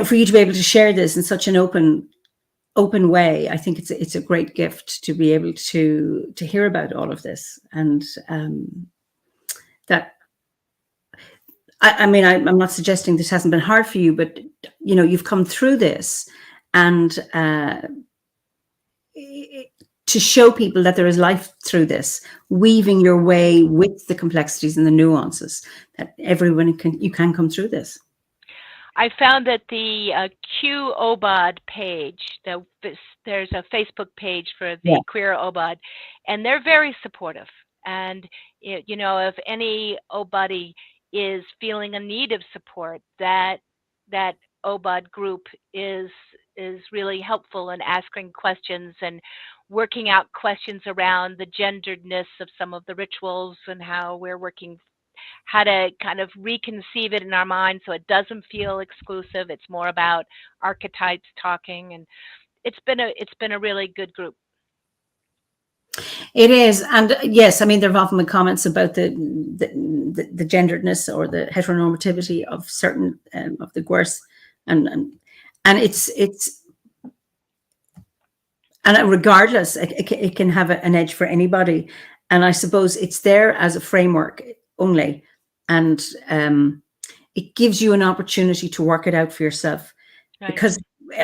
for you to be able to share this in such an open way, I think it's a great gift to be able to hear about all of this. And that, I mean, I'm not suggesting this hasn't been hard for you, but you've come through this, and to show people that there is life through this, weaving your way with the complexities and the nuances, that everyone you can come through this. I found that the Q OBOD page, there's a Facebook page for the queer OBOD, and they're very supportive. And if any OBOD is feeling a need of support, that OBOD group is really helpful in asking questions and working out questions around the genderedness of some of the rituals and how we're working, how to kind of reconceive it in our mind so it doesn't feel exclusive. It's more about archetypes talking, and it's been a really good group. It is, and yes, I mean, there have often been comments about the genderedness or the heteronormativity of certain of the gwers, and it's and regardless, it can have an edge for anybody, and I suppose it's there as a framework only, and it gives you an opportunity to work it out for yourself, Right. because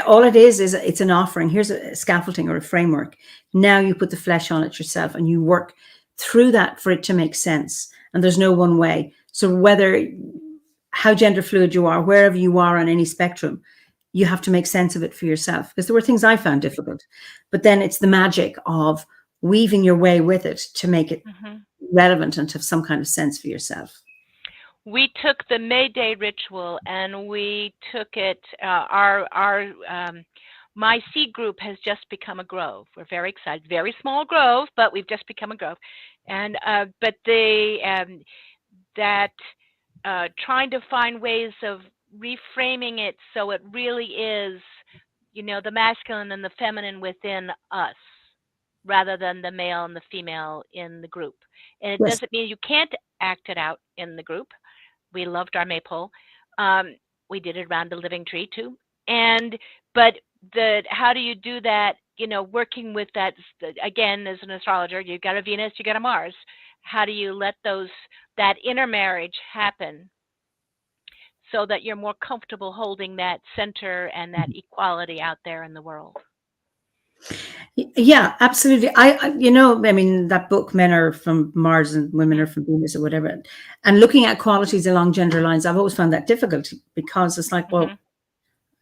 all it is it's an offering. Here's a scaffolding or a framework. Now you put the flesh on it yourself and you work through that for it to make sense. And there's no one way. So whether how gender fluid you are, wherever you are on any spectrum, you have to make sense of it for yourself. Because there were things I found difficult, but then it's the magic of weaving your way with it to make it relevant and to have some kind of sense for yourself. We took the May Day ritual and we took it, my seed group has just become a grove. We're very excited. Very small grove, but we've just become a grove. And but trying to find ways of reframing it so it really is, you know, the masculine and the feminine within us, rather than the male and the female in the group. And it doesn't mean you can't act it out in the group. We loved our maypole. We did it around the living tree too. But how do you do that? You know, working with that, again, as an astrologer, you've got a Venus, you got a Mars. How do you let that intermarriage happen so that you're more comfortable holding that center and that equality out there in the world? Yeah, absolutely. I mean, that book, Men Are From Mars and Women Are From Venus or whatever, and looking at qualities along gender lines, I've always found that difficult, because it's like, well,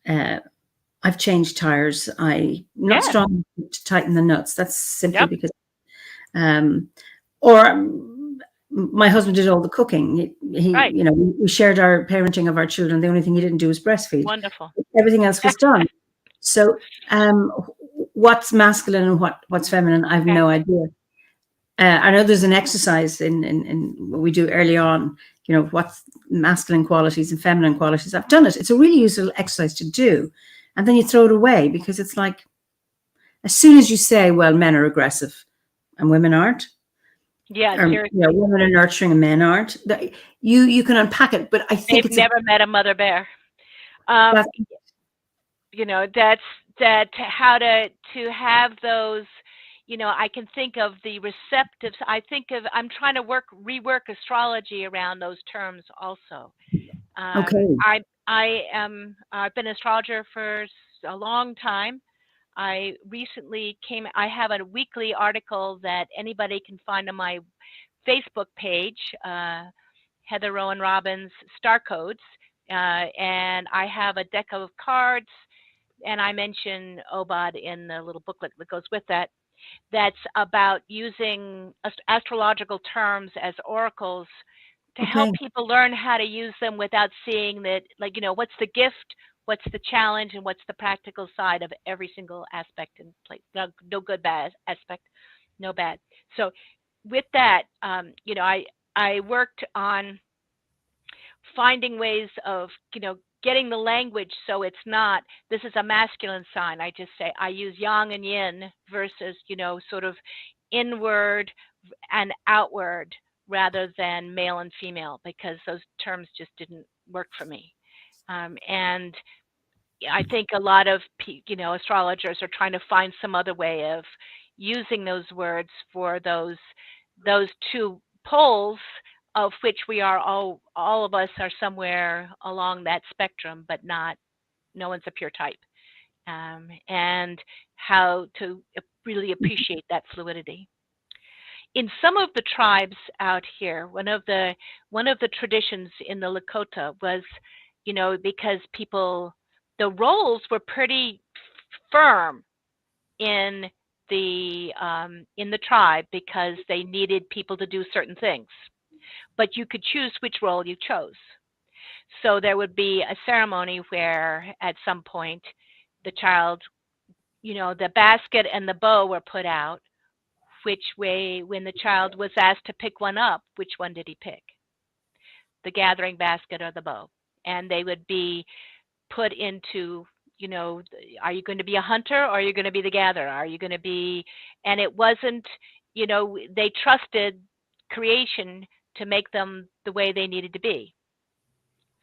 I've changed tires. I'm not strong to tighten the nuts. That's simply because, my husband did all the cooking. You know, we shared our parenting of our children. The only thing he didn't do was breastfeed. Wonderful. Everything else was done. So, what's masculine and what's feminine, I have no idea. I know there's an exercise in what we do early on, you know, what's masculine qualities and feminine qualities. I've done it. It's a really useful exercise to do. And then you throw it away, because it's like, as soon as you say, well, men are aggressive and women aren't. Yeah, or, you know, women are nurturing and men aren't. You can unpack it, but I think they've never met a mother bear. You know, that's how to have those. You know, I can think of the receptives. I'm trying to rework astrology around those terms also. Okay. I've been an astrologer for a long time. I have a weekly article that anybody can find on my Facebook page, Heather Roan-Robbins Star Codes, and I have a deck of cards, and I mention Obad in the little booklet that goes with that. That's about using astrological terms as oracles to help people learn how to use them without seeing that, like, you know, what's the gift, what's the challenge, and what's the practical side of every single aspect in place. No good, bad aspect, no bad. So with that, you know, I worked on finding ways of, you know, getting the language so it's not, this is a masculine sign. I just say, I use yang and yin versus, you know, sort of inward and outward rather than male and female, because those terms just didn't work for me. And I think a lot of, you know, astrologers are trying to find some other way of using those words for those two poles, of which we are all of us are somewhere along that spectrum, but no one's a pure type. And how to really appreciate that fluidity. In some of the tribes out here, one of the traditions in the Lakota was, you know, because the roles were pretty firm in the tribe, because they needed people to do certain things, but you could choose which role you chose. So there would be a ceremony where at some point the child the basket and the bow were put out, which way, when the child was asked to pick one up, which one did he pick? The gathering basket or the bow? And they would be put into, are you going to be a hunter or are you going to be the gatherer? Are you going to be, and it wasn't, they trusted creation to make them the way they needed to be.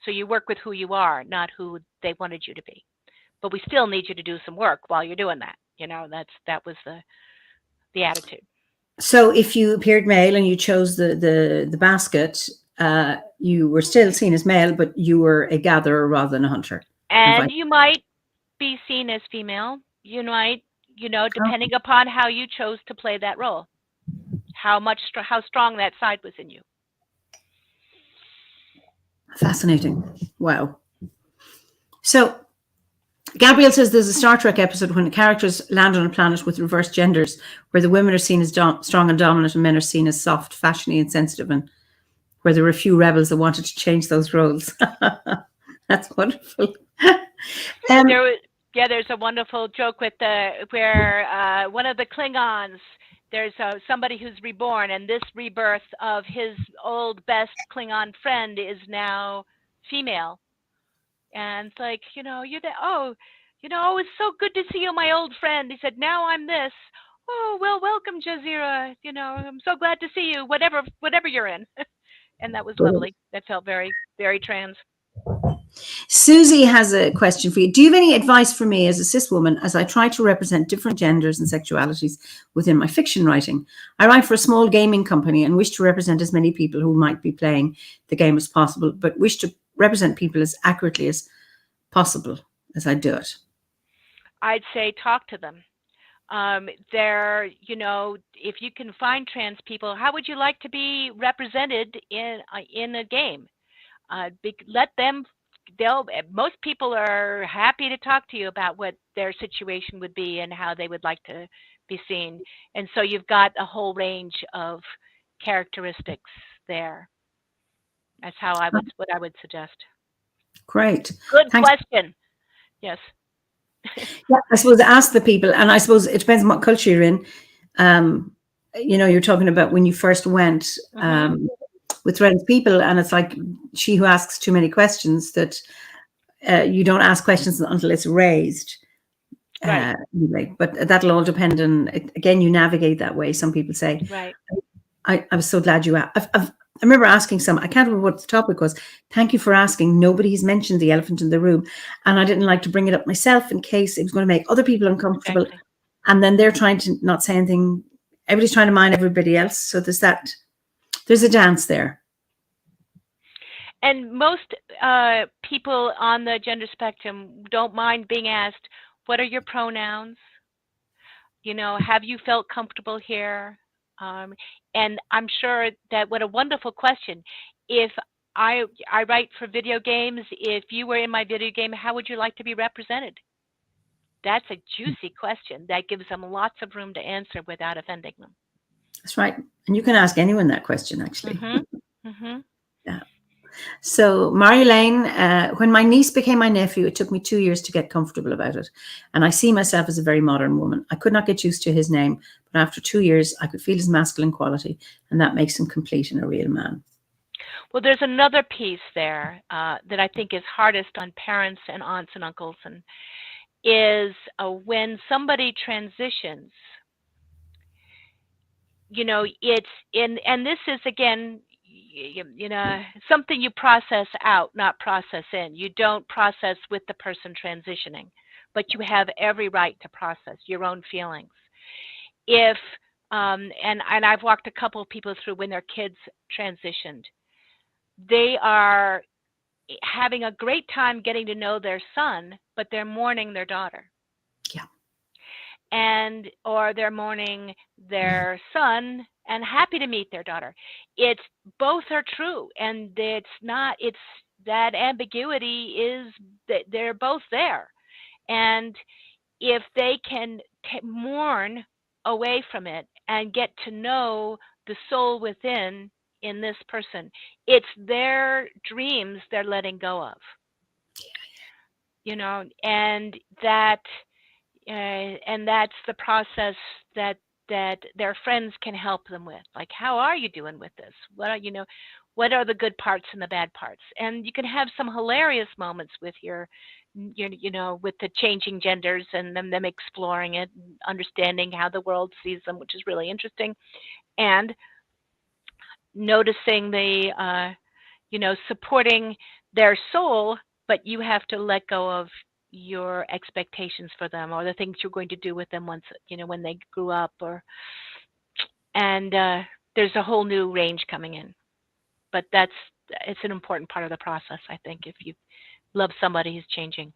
So you work with who you are, not who they wanted you to be. But we still need you to do some work while you're doing that. That was the attitude. So if you appeared male and you chose the basket, you were still seen as male, but you were a gatherer rather than a hunter. And you might be seen as female. You might, depending upon how you chose to play that role, how strong that side was in you. Fascinating. Wow. So Gabrielle says there's a Star Trek episode when the characters land on a planet with reversed genders, where the women are seen as strong and dominant and men are seen as soft, fashiony and sensitive, and where there were a few rebels that wanted to change those roles. That's wonderful. There's a wonderful joke with where one of the Klingons, there's somebody who's reborn, and this rebirth of his old best Klingon friend is now female. And it's like, it's so good to see you, my old friend. He said, now I'm this. Oh, well, welcome, Jazeera. I'm so glad to see you, whatever you're in. And that was lovely. That felt very, very trans. Susie has a question for you. Do you have any advice for me as a cis woman as I try to represent different genders and sexualities within my fiction writing? I write for a small gaming company and wish to represent as many people who might be playing the game as possible, but wish to represent people as accurately as possible as I do it. I'd say talk to them. If you can find trans people, how would you like to be represented in a game? Let them. Most people are happy to talk to you about what their situation would be and how they would like to be seen. And so you've got a whole range of characteristics there. That's what I would suggest. Great. Good question. Yes. Yeah, I suppose ask the people, and I suppose it depends on what culture you're in. You're talking about when you first went with trans people, and it's like she who asks too many questions, that you don't ask questions until it's raised. Right. But that'll all depend on, again, you navigate that way. Some people say, right. I was so glad you asked. I remember asking I can't remember what the topic was. Thank you for asking. Nobody's mentioned the elephant in the room. And I didn't like to bring it up myself in case it was going to make other people uncomfortable. Exactly. And then they're trying to not say anything. Everybody's trying to mind everybody else. So there's a dance there. And most people on the gender spectrum don't mind being asked, what are your pronouns? Have you felt comfortable here? And I'm sure that what a wonderful question. If I write for video games, if you were in my video game, how would you like to be represented? That's a juicy question that gives them lots of room to answer without offending them. That's right. And you can ask anyone that question, actually. Yeah. So, Mary-Lane, when my niece became my nephew, it took me 2 years to get comfortable about it. And I see myself as a very modern woman. I could not get used to his name, but after 2 years, I could feel his masculine quality, and that makes him complete and a real man. Well, there's another piece there that I think is hardest on parents and aunts and uncles, and is when somebody transitions, it's in, and this is, again, something you process out, not process in. You don't process with the person transitioning, but you have every right to process your own feelings. If and I've walked a couple of people through when their kids transitioned, they are having a great time getting to know their son, but they're mourning their daughter. Yeah. Or they're mourning their son and happy to meet their daughter. It's both are true, and it's that ambiguity is that they're both there. And if they can mourn away from it and get to know the soul within in this person, it's their dreams they're letting go of. And that and that's the process that their friends can help them with. Like, how are you doing with this? What are what are the good parts and the bad parts? And you can have some hilarious moments with with the changing genders and them exploring it, and understanding how the world sees them, which is really interesting, and noticing the supporting their soul, but you have to let go of your expectations for them or the things you're going to do with them once when they grew up, and there's a whole new range coming in. But it's an important part of the process, I think, if you love somebody who's changing.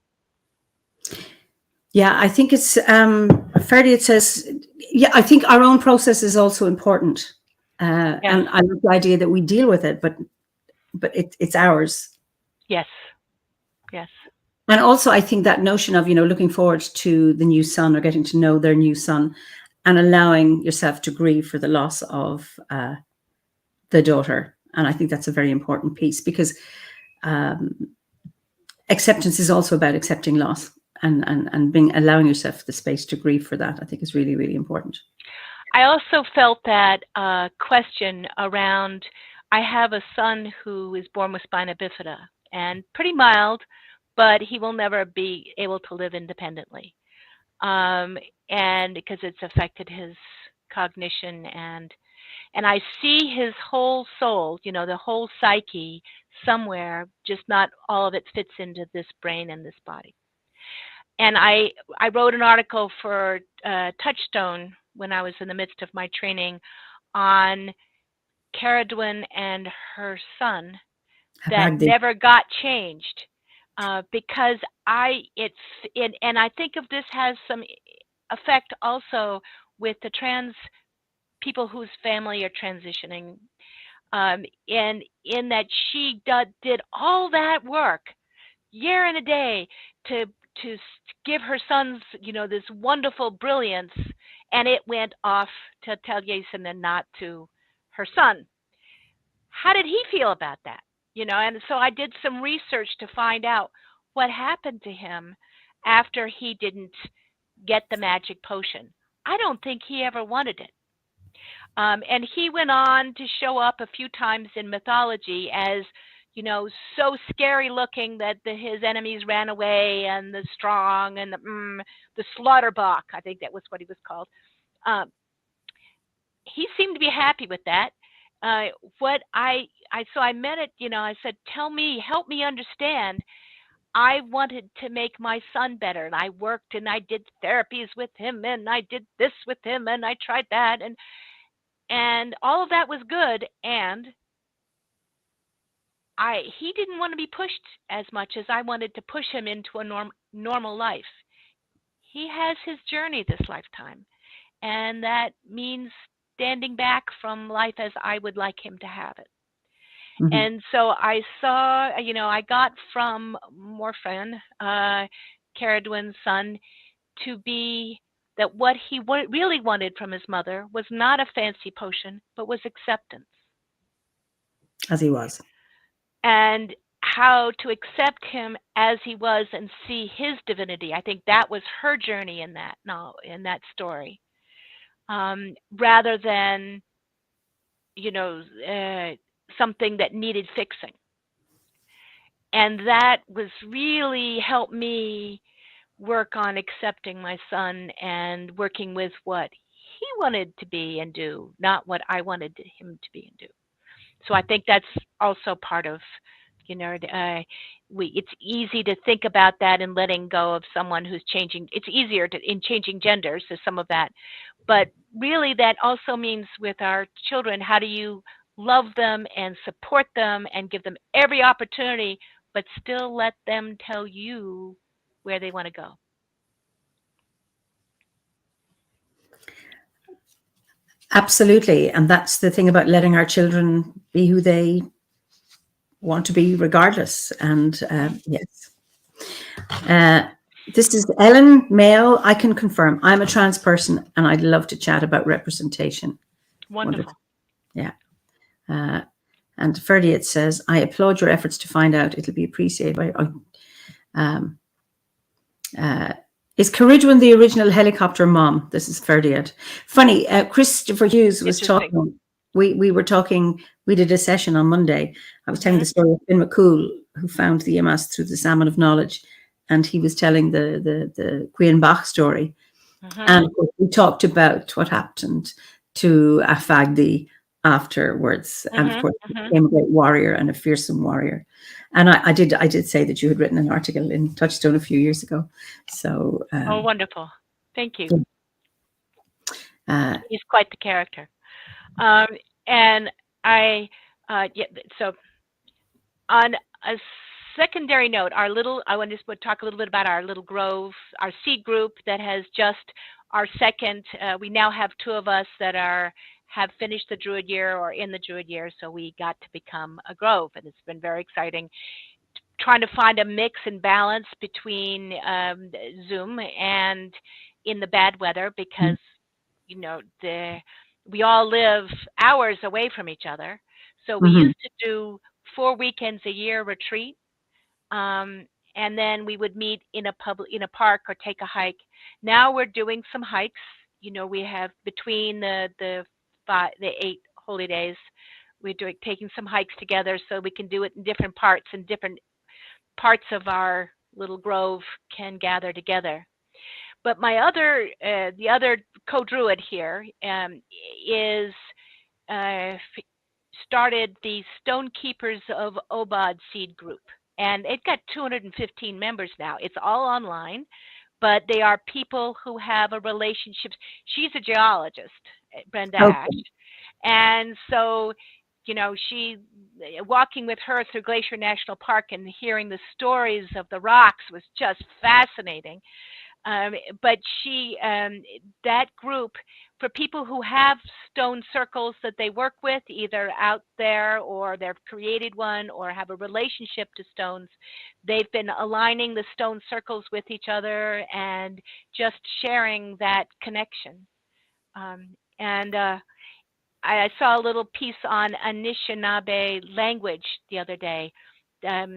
Yeah, I think it's fairly. It says, yeah, I think our own process is also important, Yes. and I like the idea that we deal with it, but it's ours. Yes. Yes. And also, I think that notion of looking forward to the new son or getting to know their new son, and allowing yourself to grieve for the loss of the daughter, and I think that's a very important piece, because acceptance is also about accepting loss. And allowing yourself the space to grieve for that, I think, is really, really important. I also felt that question around, I have a son who is born with spina bifida and pretty mild, but he will never be able to live independently. And because it's affected his cognition, and I see his whole soul, the whole psyche somewhere, just not all of it fits into this brain and this body. And I wrote an article for Touchstone when I was in the midst of my training on Caradwin and her son that never got changed, because and I think of this has some effect also with the trans people whose family are transitioning, and in that she did all that work year and a day to give her sons, this wonderful brilliance, and it went off to Taliesin and not to her son. How did he feel about that? And so I did some research to find out what happened to him after he didn't get the magic potion. I don't think he ever wanted it. And he went on to show up a few times in mythology as so scary looking that his enemies ran away, and the strong, and the Slaughterbuck, I think that was what he was called. He seemed to be happy with that. So I met it, I said, help me understand. I wanted to make my son better, and I worked and I did therapies with him, and I did this with him, and I tried that, and all of that was good, and he didn't want to be pushed as much as I wanted to push him into a normal life. He has his journey this lifetime, and that means standing back from life as I would like him to have it. Mm-hmm. And so I saw, I got from Morphin, Caradwin's son, to be that what he really wanted from his mother was not a fancy potion, but was acceptance. As he was. And how to accept him as he was and see his divinity. I think that was her journey in that story, rather than something that needed fixing. And that was really helped me work on accepting my son and working with what he wanted to be and do, not what I wanted him to be and do. So I think that's also part of, it's easy to think about that and letting go of someone who's changing. It's easier in changing genders, there's some of that. But really that also means with our children, how do you love them and support them and give them every opportunity, but still let them tell you where they want to go? Absolutely. And that's the thing about letting our children be who they want to be regardless. And yes. This is Ellen Mayo. I can confirm I'm a trans person and I'd love to chat about representation. Wonderful. Yeah. And Ferdy, it says, I applaud your efforts to find out. It'll be appreciated by Is Caridwen the original helicopter mom? This is Ferdiad. Funny, Christopher Hughes was talking. We were talking. We did a session on Monday. I was telling the story of Finn McCool, who found the Eimears through the Salmon of Knowledge, and he was telling the Queen Bach story. And we talked about what happened to Afagdi afterwards, and of course, he became a great warrior and a fearsome warrior. And I did say that you had written an article in Touchstone a few years ago. So oh, wonderful! Thank you. He's quite the character. And I, so on a secondary note, I want to talk a little bit about our little grove, our seed group that has just our second. We now have 2 of us that have finished the Druid year or in the Druid year, so we got to become a grove, and it's been very exciting. Trying to find a mix and balance between Zoom and in the bad weather, because you know we all live hours away from each other. So we used to do 4 weekends a year retreat, and then we would meet in a park or take a hike. Now we're doing some hikes. You know, we have between the 8 holy days, we're taking some hikes together, so we can do it in different parts, and different parts of our little grove can gather together. But my the other co-druid here is started the Stone Keepers of Obad seed group, and it got 215 members now. It's all online, but they are people who have a relationship. She's a geologist, Brenda Ash, and so you know, she walking with her through Glacier National Park and hearing the stories of the rocks was just fascinating. But she, that group, for people who have stone circles that they work with, either out there or they've created one or have a relationship to stones, they've been aligning the stone circles with each other and just sharing that connection. I saw a little piece on Anishinaabe language the other day that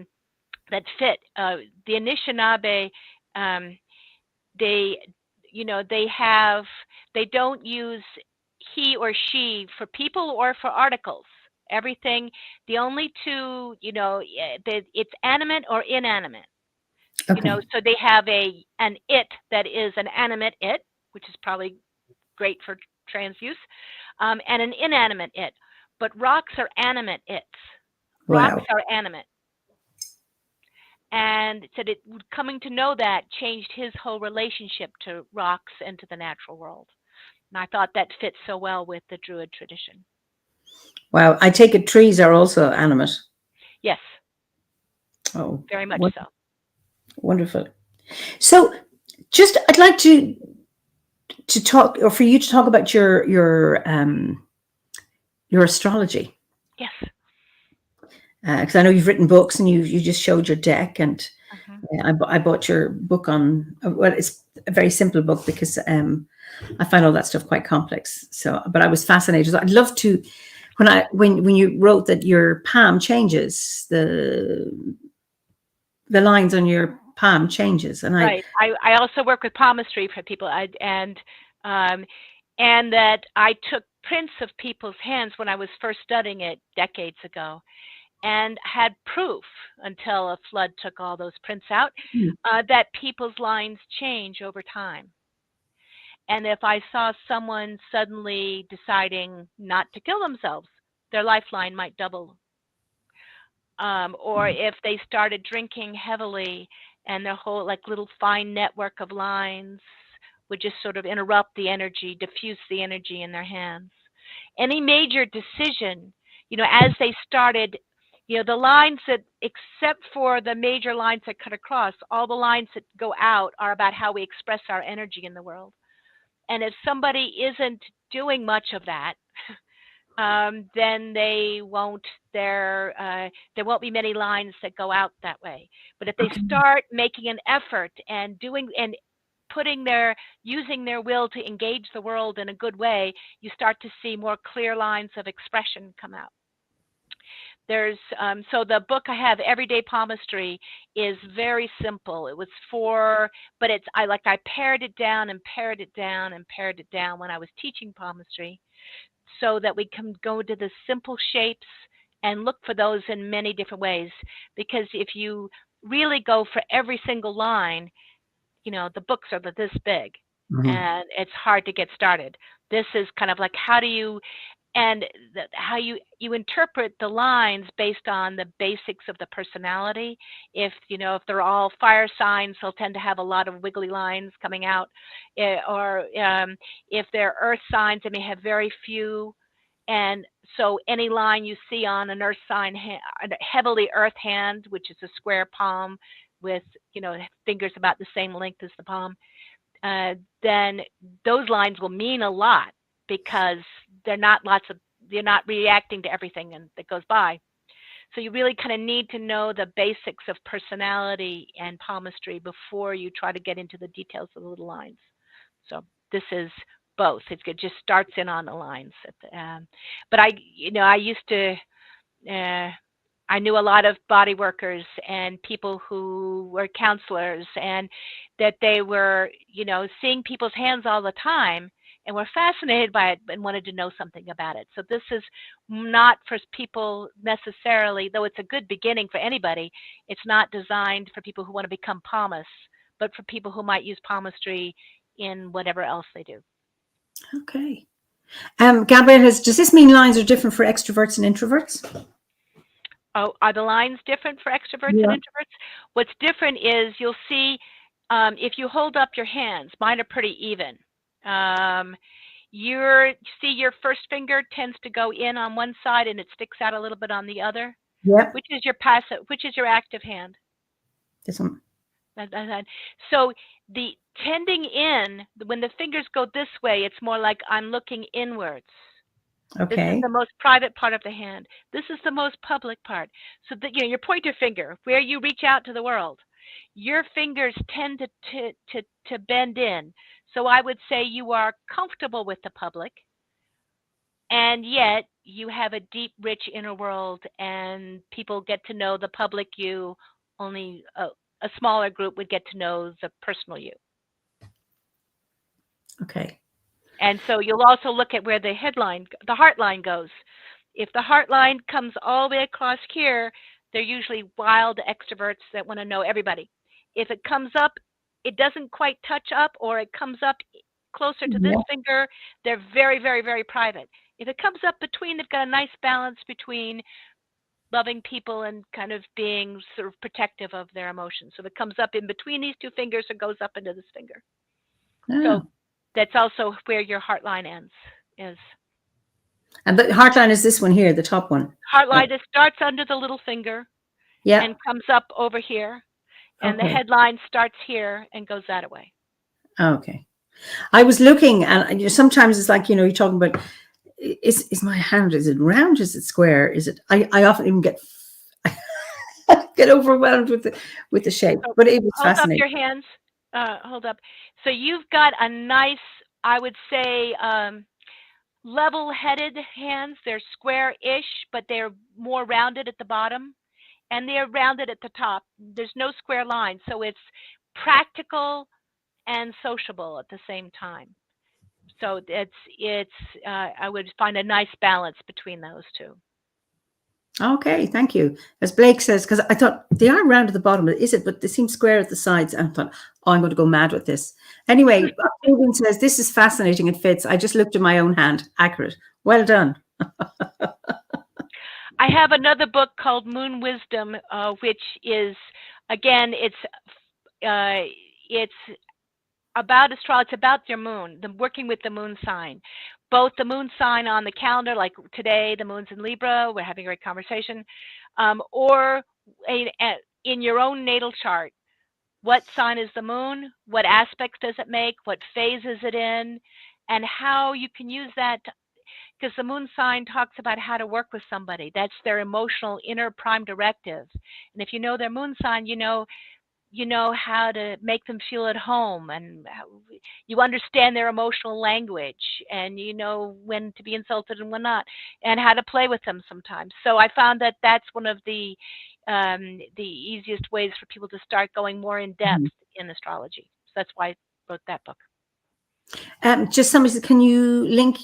fit. The Anishinaabe, they don't use he or she for people or for articles. Everything, the only 2, it's animate or inanimate. So they have an it that is an animate it, which is probably great for trans use, and an inanimate it. But rocks are animate its. Rocks are animate. And said coming to know that changed his whole relationship to rocks and to the natural world. And I thought that fits so well with the Druid tradition. Wow. I take it trees are also animate. Yes. Oh, very much so. Wonderful. So I'd like to talk, or for you to talk about your astrology. Yes. Because I know you've written books and you just showed your deck, and I bought your book on. Well, it's a very simple book because I find all that stuff quite complex. So, but I was fascinated. I'd love to when you wrote that your palm changes, the lines on your palm changes, and right. I also work with palmistry for people, and that I took prints of people's hands when I was first studying it decades ago, and had proof until a flood took all those prints out that people's lines change over time. And if I saw someone suddenly deciding not to kill themselves, their lifeline might double. Or if they started drinking heavily and their whole little fine network of lines would just sort of interrupt the energy, diffuse the energy in their hands. Any major decision, as they started, the lines that, except for the major lines that cut across, all the lines that go out are about how we express our energy in the world. And if somebody isn't doing much of that, then there won't be many lines that go out that way. But if they start making an effort and using their will to engage the world in a good way, you start to see more clear lines of expression come out. There's so the book I have, Everyday Palmistry, is very simple. It was but I pared it down and pared it down and pared it down when I was teaching palmistry, so that we can go to the simple shapes and look for those in many different ways. Because if you really go for every single line, the books are this big, and it's hard to get started. This is kind of like how you interpret the lines based on the basics of the personality. If they're all fire signs, they'll tend to have a lot of wiggly lines coming out, or if they're earth signs, they may have very few. And so any line you see on an earth sign, a heavily earth hand, which is a square palm with fingers about the same length as the palm, then those lines will mean a lot, because they're not reacting to everything that goes by. So you really kind of need to know the basics of personality and palmistry before you try to get into the details of the little lines. So this is both. It just starts in on the lines. But I used to. I knew a lot of body workers and people who were counselors, and that they were, seeing people's hands all the time and were fascinated by it and wanted to know something about it. So this is not for people necessarily, though it's a good beginning for anybody. It's not designed for people who want to become palmists, but for people who might use palmistry in whatever else they do. Okay. Gabrielle, does this mean lines are different for extroverts and introverts? Oh, are the lines different for extroverts and introverts? What's different is you'll see, if you hold up your hands, mine are pretty even. Your first finger tends to go in on one side and it sticks out a little bit on the other. Yeah. Which is your active hand? This one. So the tending in, when the fingers go this way, it's more like I'm looking inwards. Okay. This is the most private part of the hand. This is the most public part. So that your pointer finger, where you reach out to the world, your fingers tend to bend in. So I would say you are comfortable with the public, and yet you have a deep, rich inner world, and people get to know the public you. Only a smaller group would get to know the personal you. Okay. And so you'll also look at where the heart line goes. If the heart line comes all the way across here, they're usually wild extroverts that want to know everybody. If it comes up, it doesn't quite touch up, or it comes up closer to this finger, they're very, very, very private. If it comes up between, they've got a nice balance between loving people and kind of being sort of protective of their emotions. So if it comes up in between these two fingers, it goes up into this finger. So that's also where your heart line ends. And the heart line is this one here, the top one. Heart line that starts under the little finger, and comes up over here, and the headline starts here and goes that way. Okay. I was looking, and sometimes it's like, you're talking about, is my hand, is it round, is it square, is it, I often even get overwhelmed with the shape, but it was fascinating. Hold up your hands. Hold up. So you've got a nice, I would say, level-headed hands. They're square-ish, but they're more rounded at the bottom, and they're rounded at the top. There's no square line, so it's practical and sociable at the same time. So it's I would find a nice balance between those two. Okay, thank you. As Blake says, because I thought they are round at the bottom, is it? But they seem square at the sides. And I thought, I'm going to go mad with this. Anyway, Ruben says, this is fascinating and fits. I just looked at my own hand. Accurate. Well done. I have another book called Moon Wisdom, which is, again, it's about astrology. It's about your moon, working with the moon sign. Both the moon sign on the calendar, like today, the moon's in Libra, we're having a great conversation, or in your own natal chart. What sign is the moon? What aspects does it make? What phase is it in? And how you can use that, because the moon sign talks about how to work with somebody. That's their emotional inner prime directive. And if you know their moon sign, you know you know how to make them feel at home, and you understand their emotional language, and you know when to be insulted and when not, and how to play with them sometimes. So I found that that's one of the easiest ways for people to start going more in depth in astrology. So that's why I wrote that book. Just somebody said, can you link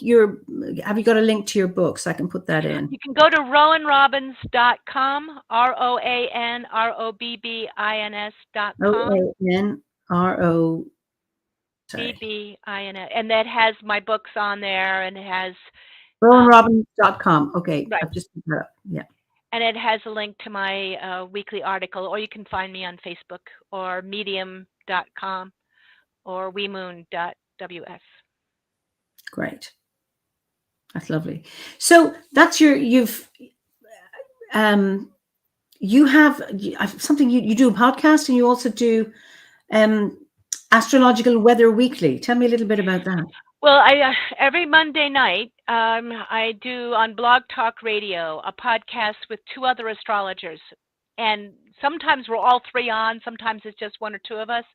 have you got a link to your book so I can put that in? You can go to roanrobbins.com, ROANROBBINS.com. OANRO. BBINS, and that has my books on there, and it has roanrobbins.com. Okay, right. I've just put that up. Yeah. And it has a link to my weekly article, or you can find me on Facebook or medium.com or wemoon.ws. Great. That's lovely. So that's you have something you do a podcast, and you also do Astrological Weather Weekly. Tell me a little bit about that. Well, every Monday night, I do on Blog Talk Radio a podcast with two other astrologers, and sometimes we're all three on, sometimes it's just one or two of us,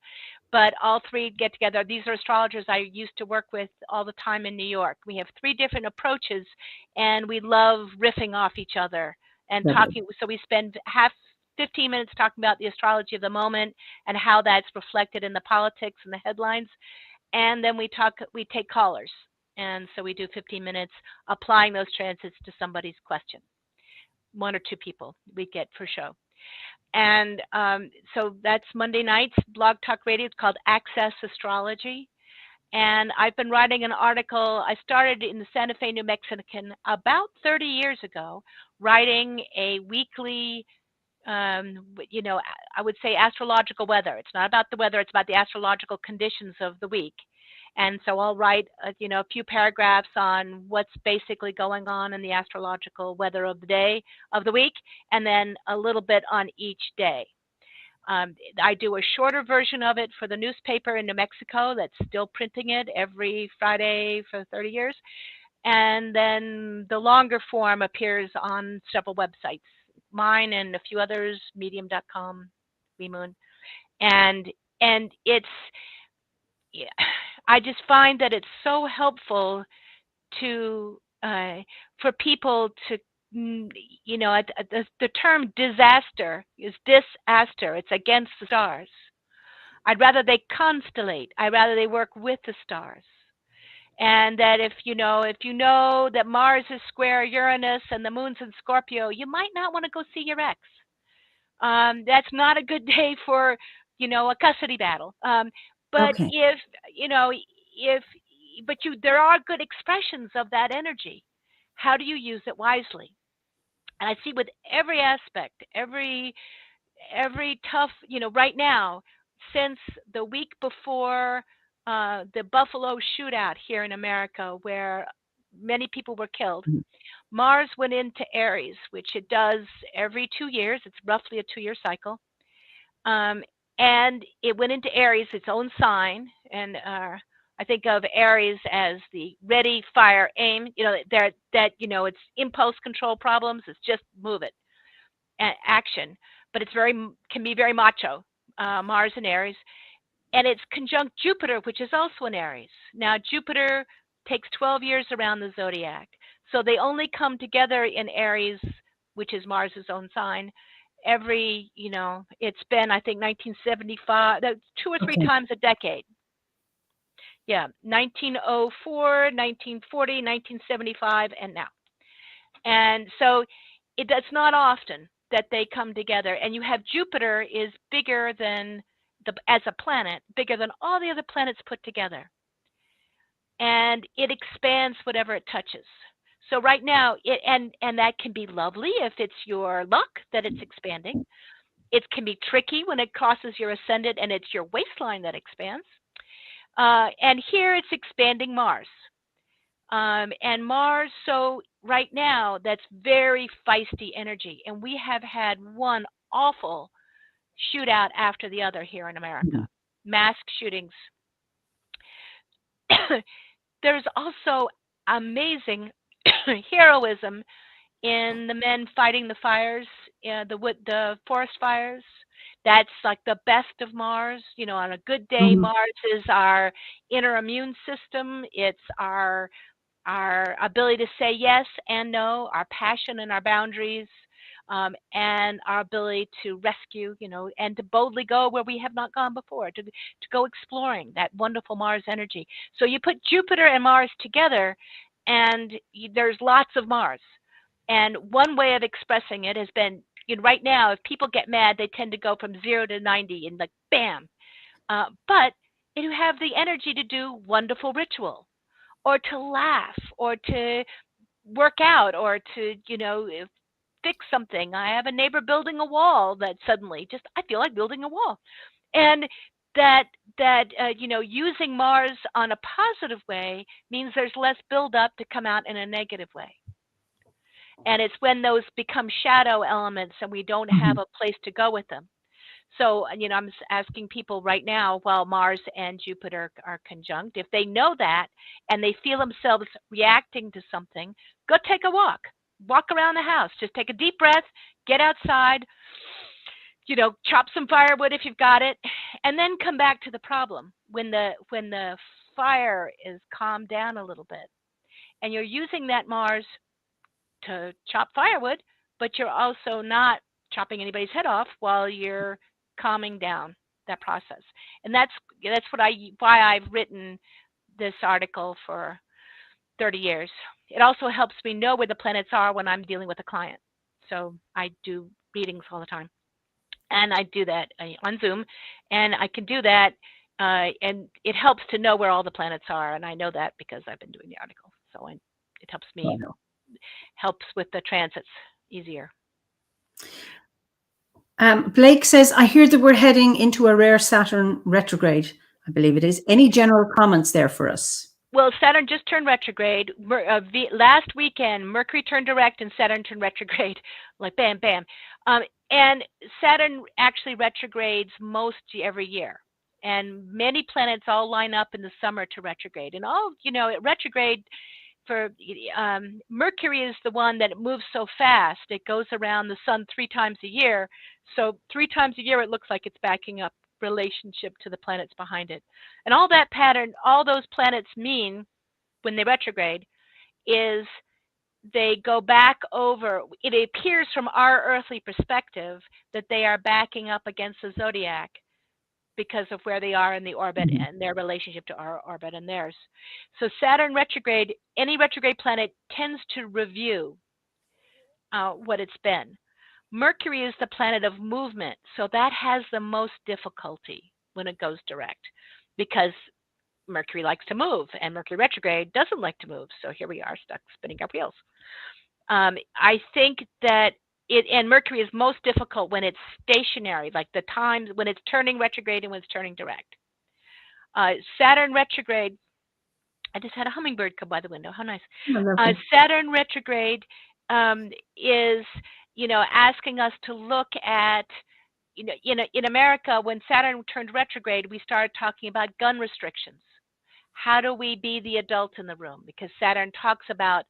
but all three get together. These are astrologers I used to work with all the time in New York. We have three different approaches, and we love riffing off each other and talking. So we spend 15 minutes talking about the astrology of the moment and how that's reflected in the politics and the headlines. And then we take callers. And so we do 15 minutes applying those transits to somebody's question. One or two people we get for show. And so that's Monday nights, Blog Talk Radio. It's called Access Astrology. And I've been writing an article. I started in the Santa Fe, New Mexican about 30 years ago, writing a weekly, I would say astrological weather. It's not about the weather, it's about the astrological conditions of the week. And so I'll write, a few paragraphs on what's basically going on in the astrological weather of the day, of the week, and then a little bit on each day. I do a shorter version of it for the newspaper in New Mexico that's still printing it every Friday for 30 years. And then the longer form appears on several websites, mine and a few others, medium.com, wemoon. And it's, I just find that it's so helpful to for people to, the term disaster is disaster. It's against the stars. I'd rather they constellate. I'd rather they work with the stars. And that if you know that Mars is square Uranus and the moon's in Scorpio, you might not want to go see your ex. That's not a good day for, a custody battle. But okay. there are good expressions of that energy. How do you use it wisely? And I see with every aspect, every tough, right now, since the week before the Buffalo shootout here in America, where many people were killed, Mars went into Aries, which it does every 2 years. It's roughly a 2-year cycle. And it went into Aries, its own sign. And I think of Aries as the ready, fire, aim. It's impulse control problems. It's just move it, action. But it's can be very macho, Mars in Aries. And it's conjunct Jupiter, which is also in Aries. Now, Jupiter takes 12 years around the zodiac. So they only come together in Aries, which is Mars's own sign, every, it's been, I think, 1975, 2 or 3 times a decade. Yeah, 1904, 1940, 1975, and now. And so it's not often that they come together. And you have Jupiter is bigger than, as a planet, bigger than all the other planets put together. And it expands whatever it touches. So right now, and that can be lovely if it's your luck that it's expanding. It can be tricky when it crosses your ascendant and it's your waistline that expands. And here it's expanding Mars. And Mars, so right now, that's very feisty energy. And we have had one awful shootout after the other here in America. Mass shootings. There's also amazing heroism in the men fighting the fires, the forest fires. That's like the best of Mars. On a good day, Mhm. Mars is our inner immune system. It's our ability to say yes and no, our passion and our boundaries, and our ability to rescue, and to boldly go where we have not gone before, to go exploring that wonderful Mars energy. So you put Jupiter and Mars together, and there's lots of Mars. And one way of expressing it has been, right now, if people get mad, they tend to go from 0 to 90 and like, bam. But you have the energy to do wonderful ritual, or to laugh, or to work out, or to, fix something. I have a neighbor building a wall that suddenly just, I feel like building a wall. And using Mars on a positive way means there's less buildup to come out in a negative way. And it's when those become shadow elements and we don't have Mhm. a place to go with them. So, I'm asking people right now, while Mars and Jupiter are conjunct, if they know that and they feel themselves reacting to something, go take a walk. Walk around the house. Just take a deep breath, get outside, chop some firewood if you've got it, and then come back to the problem when the fire is calmed down a little bit. And you're using that Mars to chop firewood, but you're also not chopping anybody's head off while you're calming down that process. And that's why I've written this article for 30 years. It also helps me know where the planets are when I'm dealing with a client. So I do readings all the time, and I do that on Zoom, and I can do that, and it helps to know where all the planets are, and I know that because I've been doing the article. So it helps me, Wow. helps with the transits easier. Blake says, I hear that we're heading into a rare Saturn retrograde. I believe it is. Any general comments there for us? Well, Saturn just turned retrograde. Last weekend, Mercury turned direct and Saturn turned retrograde. Like bam, bam. And Saturn actually retrogrades most every year. And many planets all line up in the summer to retrograde. And retrograde for Mercury is the one that moves so fast. It goes around the sun 3 times a year. So 3 times a year, it looks like it's backing up relationship to the planets behind it. And all that pattern, all those planets mean when they retrograde is they go back over, it appears from our earthly perspective that they are backing up against the zodiac because of where they are in the orbit Mhm. and their relationship to our orbit and theirs. So Saturn retrograde, any retrograde planet tends to review what it's been. Mercury is the planet of movement, so that has the most difficulty when it goes direct because Mercury likes to move and Mercury retrograde doesn't like to move. So here we are stuck spinning our wheels. I think that and Mercury is most difficult when it's stationary, like the times when it's turning retrograde and when it's turning direct. Saturn retrograde, I just had a hummingbird come by the window. How nice. Saturn retrograde is, asking us to look at, in America, when Saturn turned retrograde, we started talking about gun restrictions. How do we be the adult in the room? Because Saturn talks about,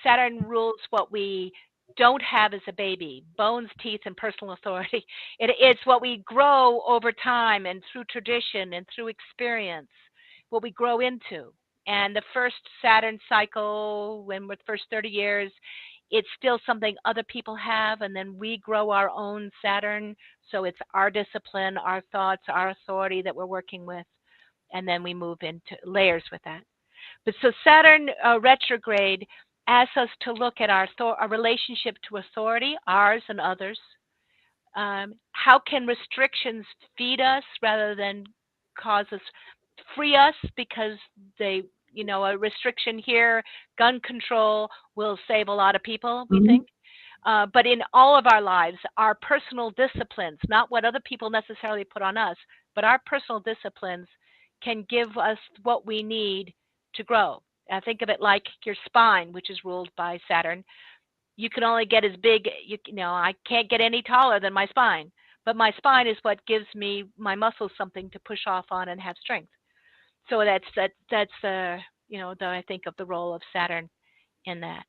Saturn rules what we don't have as a baby: bones, teeth, and personal authority. It's what we grow over time and through tradition and through experience, what we grow into. And the first Saturn cycle, when we're the first 30 years, it's still something other people have, and then we grow our own Saturn. So it's our discipline, our thoughts, our authority that we're working with, and then we move into layers with that. But so Saturn retrograde asks us to look at our relationship to authority, ours and others. How can restrictions feed us rather than cause us, free us? Because they, a restriction here, gun control, will save a lot of people, we think. But in all of our lives, our personal disciplines, not what other people necessarily put on us, but our personal disciplines can give us what we need to grow. I think of it like your spine, which is ruled by Saturn. You can only get as big, I can't get any taller than my spine, but my spine is what gives me, my muscles, something to push off on and have strength. So that's I think of the role of Saturn in that.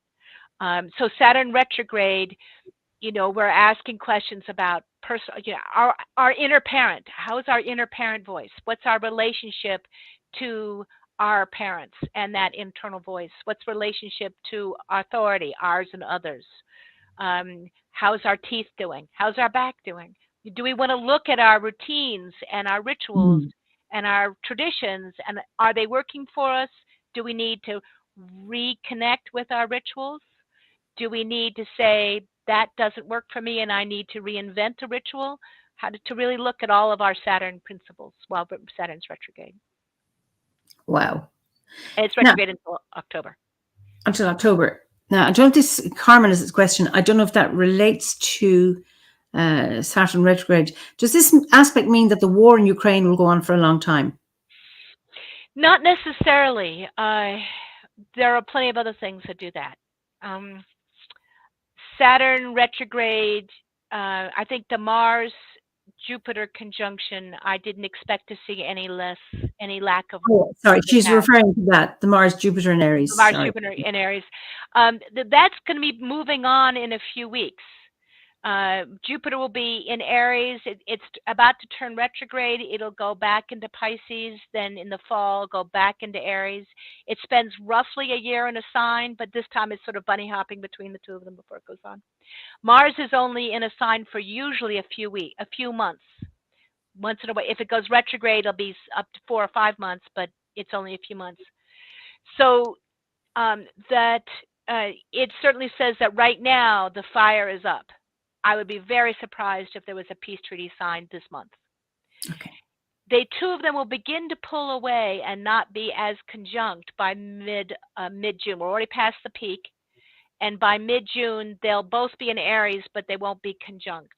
So Saturn retrograde, we're asking questions about our inner parent. How's our inner parent voice? What's our relationship to our parents and that internal voice? What's relationship to authority, ours and others? How's our teeth doing? How's our back doing? Do we want to look at our routines and our rituals and our traditions, and are they working for us? Do we need to reconnect with our rituals? Do we need to say, that doesn't work for me and I need to reinvent a ritual? How to really look at all of our Saturn principles while Saturn's retrograde. Wow. And it's retrograde until October. Until October. Now, I don't know if this, Carmen is this question, I don't know if that relates to Saturn retrograde. Does this aspect mean that the war in Ukraine will go on for a long time? Not necessarily. There are plenty of other things that do that. Saturn retrograde, I think the Mars-Jupiter conjunction, I didn't expect to see any lack of... Oh, sorry, she's referring to that, the Mars-Jupiter in Aries. Mars-Jupiter in Aries. That's going to be moving on in a few weeks. Jupiter will be in Aries. It's about to turn retrograde. It'll go back into Pisces. Then in the fall, go back into Aries. It spends roughly a year in a sign, but this time it's sort of bunny hopping between the two of them before it goes on. Mars is only in a sign for usually a few months. Once in a way, if it goes retrograde, it'll be up to 4 or 5 months, but it's only a few months. So it certainly says that right now the fire is up. I would be very surprised if there was a peace treaty signed this month. Okay. The two of them will begin to pull away and not be as conjunct by mid-June. We're already past the peak. And by mid-June, they'll both be in Aries, but they won't be conjunct.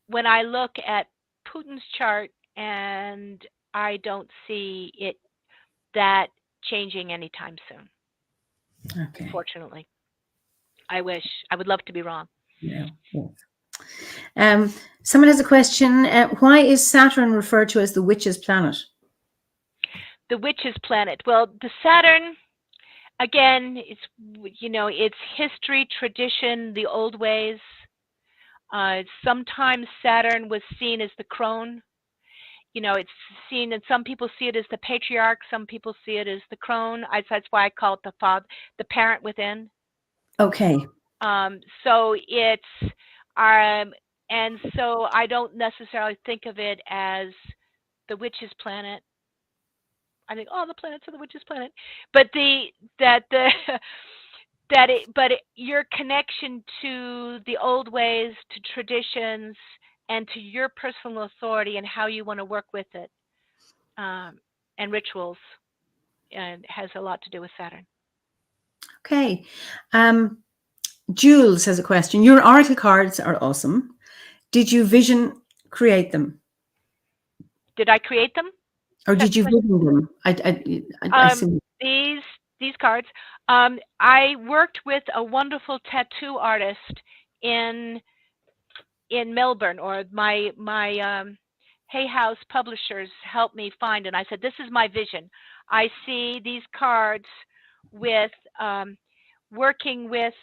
When I look at Putin's chart, and I don't see that changing anytime soon. Okay. Unfortunately. I wish. I would love to be wrong. Yeah. Someone has a question. Why is Saturn referred to as the witch's planet? The witch's planet. Well, the Saturn, again, it's history, tradition, the old ways. Sometimes Saturn was seen as the crone. It's seen, and some people see it as the patriarch. Some people see it as the crone. That's why I call it the parent within. Okay. So it's and so I don't necessarily think of it as the witch's planet. I think, the planets are the witch's planet, but your connection to the old ways, to traditions, and to your personal authority and how you want to work with it, and rituals, and has a lot to do with Saturn. Okay. Jules has a question. Your oracle cards are awesome. Did you create them? Did I create them? Or did you vision them? These cards. I worked with a wonderful tattoo artist in Melbourne, or my Hay House publishers helped me find, and I said, this is my vision. I see these cards with working with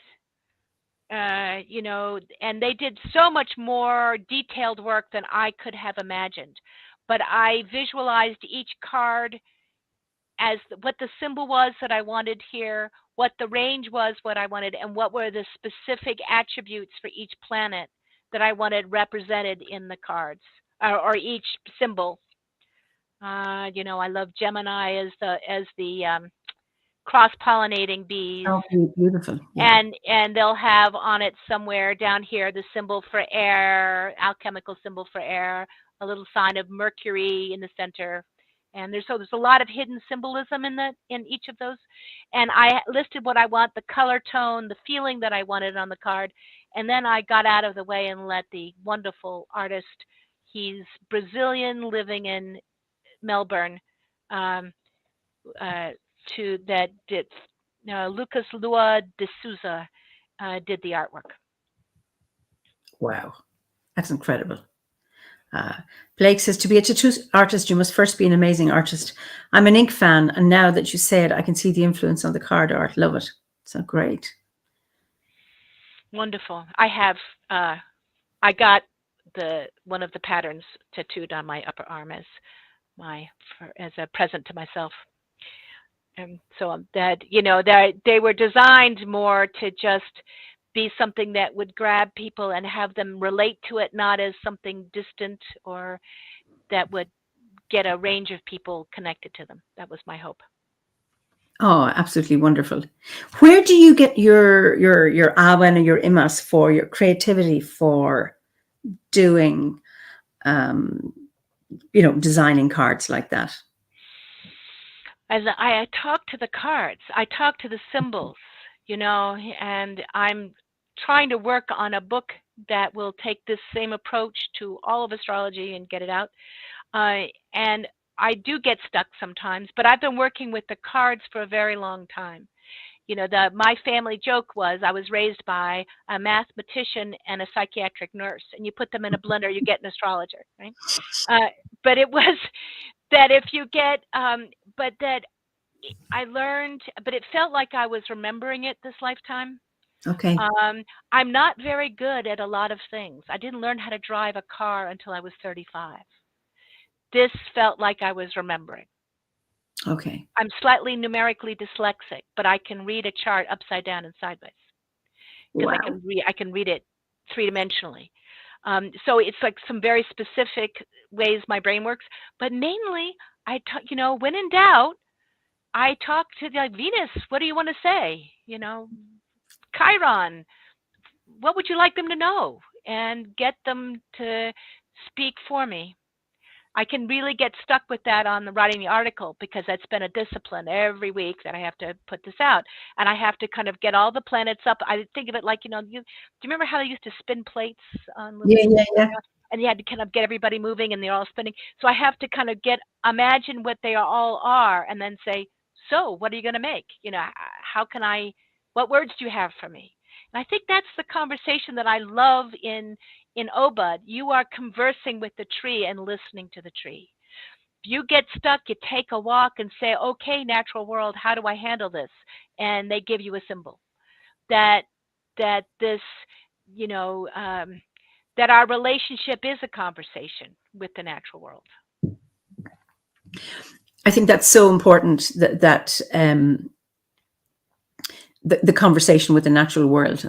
and they did so much more detailed work than I could have imagined. But I visualized each card as what the symbol was that I wanted here, what the range was, what I wanted, and what were the specific attributes for each planet that I wanted represented in the cards, or each symbol. I love Gemini as the cross-pollinating bees. Oh, beautiful. Yeah. And they'll have on it somewhere down here the symbol for air, alchemical symbol for air, a little sign of Mercury in the center. And there's a lot of hidden symbolism in each of those. And I listed what I want, the color tone, the feeling that I wanted on the card. And then I got out of the way and let the wonderful artist, he's Brazilian, living in Melbourne, Lucas Lua de Souza did the artwork. Wow, that's incredible. Blake says, to be a tattoo artist, you must first be an amazing artist. I'm an ink fan, and now that you say it, I can see the influence on the card art. Love it. So great. Wonderful. I have. I got one of the patterns tattooed on my upper arm as as a present to myself. And so that that they were designed more to just be something that would grab people and have them relate to it, not as something distant or that would get a range of people connected to them. That was my hope. Oh, absolutely wonderful. Where do you get your awen and your imas for your creativity for doing, designing cards like that? As I talk to the cards, I talk to the symbols, and I'm trying to work on a book that will take this same approach to all of astrology and get it out. And I do get stuck sometimes, but I've been working with the cards for a very long time. My family joke was I was raised by a mathematician and a psychiatric nurse, and you put them in a blender, you get an astrologer, right? But it was that if you get, but that I learned, but it felt like I was remembering it this lifetime. Okay. I'm not very good at a lot of things. I didn't learn how to drive a car until I was 35. This felt like I was remembering. Okay. I'm slightly numerically dyslexic, but I can read a chart upside down and sideways because Wow. I can read it three-dimensionally. So it's like some very specific ways my brain works, but mainly when in doubt, I talk to like Venus. What do you want to say? Chiron. What would you like them to know? And get them to speak for me. I can really get stuck with that on writing the article because that's been a discipline every week that I have to put this out, and I have to kind of get all the planets up. I think of it like do you remember how they used to spin plates on little Yeah. and you had to kind of get everybody moving and they're all spinning. So I have to kind of imagine what they all are and then say, so what are you going to make? How can what words do you have for me? And I think that's the conversation that I love in OBOD. You are conversing with the tree and listening to the tree. If you get stuck, you take a walk and say, okay, natural world, how do I handle this? And they give you a symbol that this, that our relationship is a conversation with the natural world. I think that's so important that the conversation with the natural world,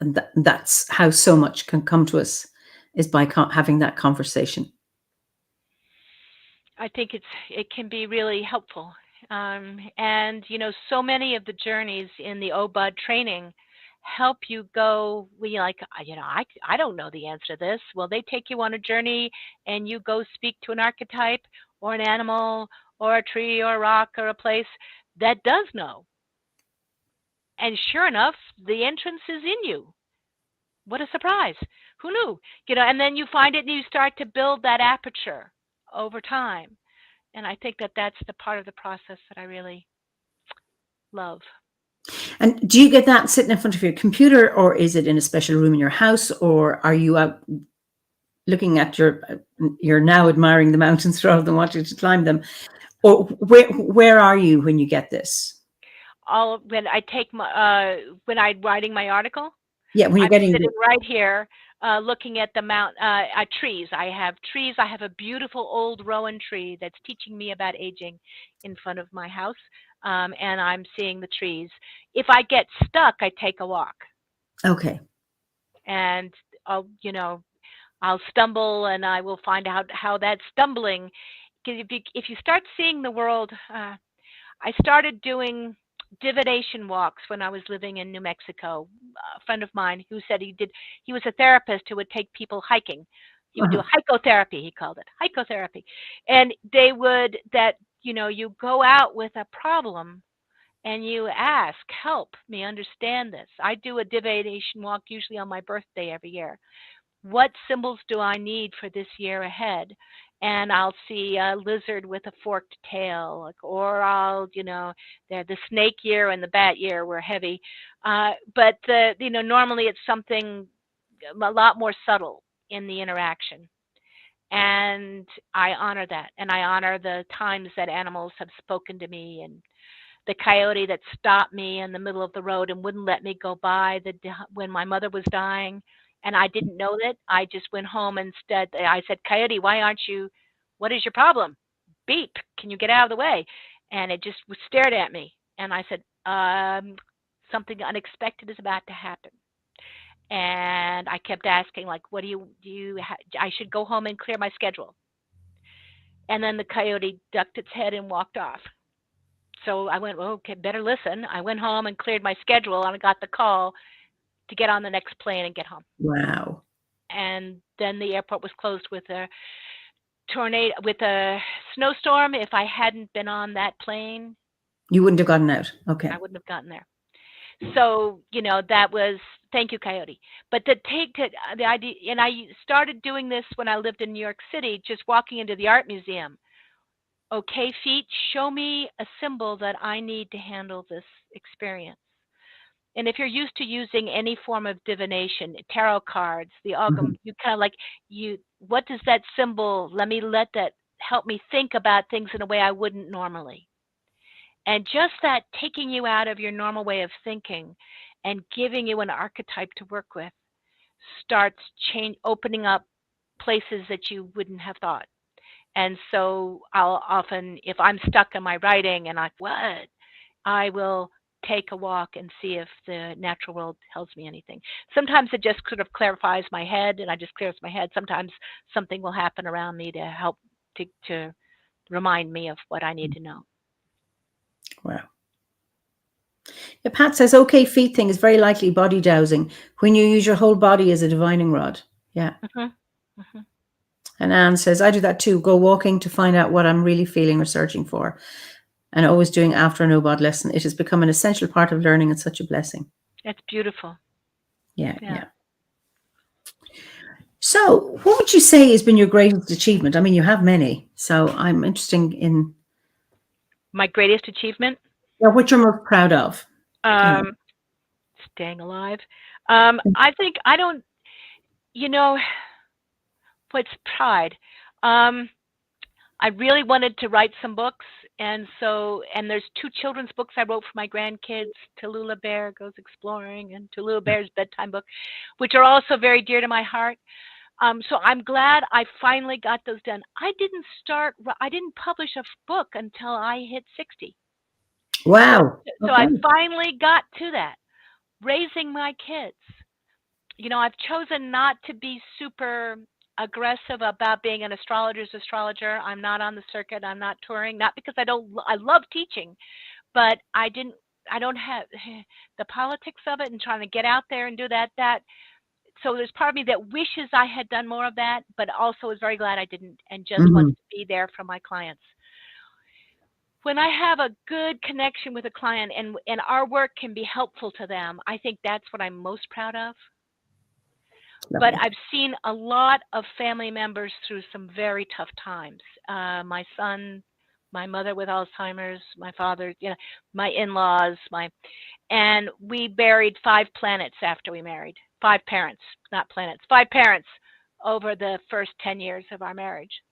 and that's how so much can come to us, is by having that conversation. I think it can be really helpful. And so many of the journeys in the OBOD training help you go, I don't know the answer to this. Well, they take you on a journey and you go speak to an archetype or an animal or a tree or a rock or a place that does know. And sure enough, the entrance is in you. What a surprise. Who knew? And then you find it and you start to build that aperture over time. And I think that that's the part of the process that I really love. And do you get that sitting in front of your computer, or is it in a special room in your house, or are you out looking at you're now admiring the mountains rather than wanting to climb them? Or where are you when you get this? When I take when I'm writing my article, Yeah, when you're I'm getting sitting right here looking at the trees. I have trees. I have a beautiful old rowan tree that's teaching me about aging in front of my house, and I'm seeing the trees. If I get stuck, I take a walk. Okay. And I'll stumble, and I will find out how that stumbling. Because if you start seeing the world, I started doing divination walks when I was living in New Mexico. A friend of mine who said he was a therapist who would take people hiking. He would do hikotherapy, he called it, hikotherapy. And they would, you go out with a problem and you ask, help me understand this. I do a divination walk usually on my birthday every year. What symbols do I need for this year ahead? And I'll see a lizard with a forked tail, or I'll, the snake year and the bat year were heavy. But normally it's something a lot more subtle in the interaction. And I honor that. And I honor the times that animals have spoken to me. And the coyote that stopped me in the middle of the road and wouldn't let me go by when my mother was dying. And I didn't know that. I just went home instead. I said, Coyote, what is your problem? Beep, can you get out of the way? And it just stared at me. And I said, something unexpected is about to happen. And I kept asking, like, what I should go home and clear my schedule. And then the coyote ducked its head and walked off. So I went, okay, better listen. I went home and cleared my schedule, and I got the call to get on the next plane and get home. Wow. And then the airport was closed with a tornado, with a snowstorm. If I hadn't been on that plane, you wouldn't have gotten out. Okay. I wouldn't have gotten there. So, that was, thank you, Coyote. But the idea, and I started doing this when I lived in New York City, just walking into the art museum. Okay, feet, show me a symbol that I need to handle this experience. And if you're used to using any form of divination, tarot cards, the Ogam, you kind of like, what does that symbol, let that help me think about things in a way I wouldn't normally. And just that taking you out of your normal way of thinking and giving you an archetype to work with starts opening up places that you wouldn't have thought. And so I'll often, if I'm stuck in my writing and I will take a walk and see if the natural world tells me anything. Sometimes it just sort of clarifies my head and I just clears my head. Sometimes something will happen around me to help to remind me of what I need to know. Wow. Yeah, Pat says, okay, feet thing is very likely body dowsing when you use your whole body as a divining rod. Yeah. And Anne says, I do that too. Go walking to find out what I'm really feeling or searching for. And always doing after an OBOD lesson. It has become an essential part of learning and such a blessing. It's beautiful. Yeah. So what would you say has been your greatest achievement? I mean, you have many. So I'm interested in... My greatest achievement? Yeah, what you're most proud of. Staying alive. I think what's pride? I really wanted to write some books, and there's 2 children's books I wrote for my grandkids, Tallulah Bear Goes Exploring and Tallulah Bear's Bedtime Book, which are also very dear to my heart. So I'm glad I finally got those done. I didn't publish a book until I hit 60. Wow. So I finally got to that. Raising my kids. I've chosen not to be super aggressive about being an astrologer. I'm not on the circuit. I'm not touring, not because I love teaching, but I don't have the politics of it and trying to get out there and do that. So there's part of me that wishes I had done more of that, but also is very glad I didn't and just wants to be there for my clients. When I have a good connection with a client and our work can be helpful to them, I think that's what I'm most proud of. But I've seen a lot of family members through some very tough times. My son, my mother with Alzheimer's, my father, my in-laws, and we buried 5 planets after we married. 5 parents, not planets, 5 parents over the first 10 years of our marriage.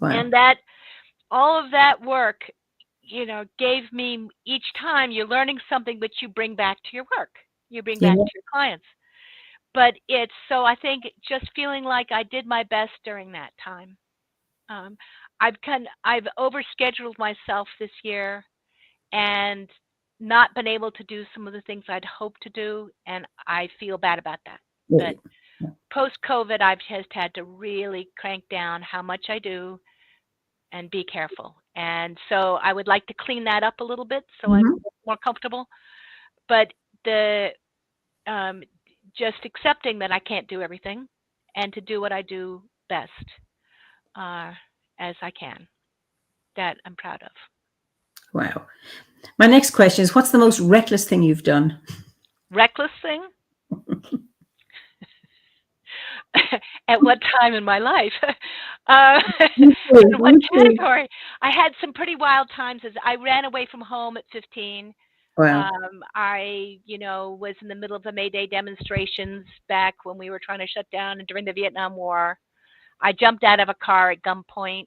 Wow. And all of that work, gave me, each time you're learning something that you bring back to your work, you bring back to your clients. But I think just feeling like I did my best during that time. I've overscheduled myself this year and not been able to do some of the things I'd hoped to do, and I feel bad about that. But post-COVID, I've just had to really crank down how much I do and be careful. And so I would like to clean that up a little bit so I'm more comfortable. But just accepting that I can't do everything and to do what I do best as I can. That I'm proud of. Wow. My next question is, what's the most reckless thing you've done? Reckless thing? At what time in my life? In what category? I had some pretty wild times. As I ran away from home at 15. Wow. I, was in the middle of the May Day demonstrations back when we were trying to shut down and during the Vietnam War. I jumped out of a car at gunpoint.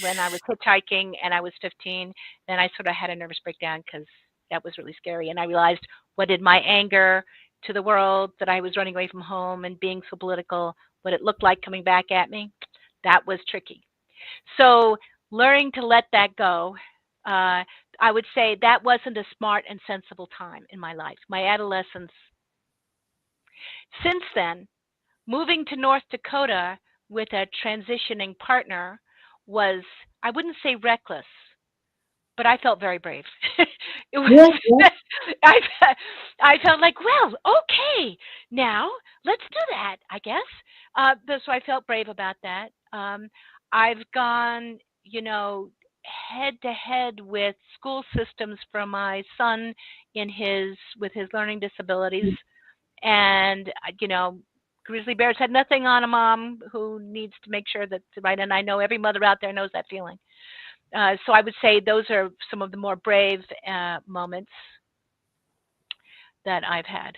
when I was hitchhiking and I was 15. Then I sort of had a nervous breakdown because that was really scary. And I realized, what did my anger to the world that I was running away from home and being so political, what it looked like coming back at me? That was tricky. So learning to let that go, I would say that wasn't a smart and sensible time in my life, my adolescence. Since then, moving to North Dakota with a transitioning partner was, I wouldn't say reckless, but I felt very brave. It was, Yeah, yeah. I, I felt like, well, okay, now let's do that, I guess. So I felt brave about that. I've gone, head to head with school systems for my son with his learning disabilities, and grizzly bears had nothing on a mom who needs to make sure that's right. And I know every mother out there knows that feeling. So I would say those are some of the more brave moments that I've had.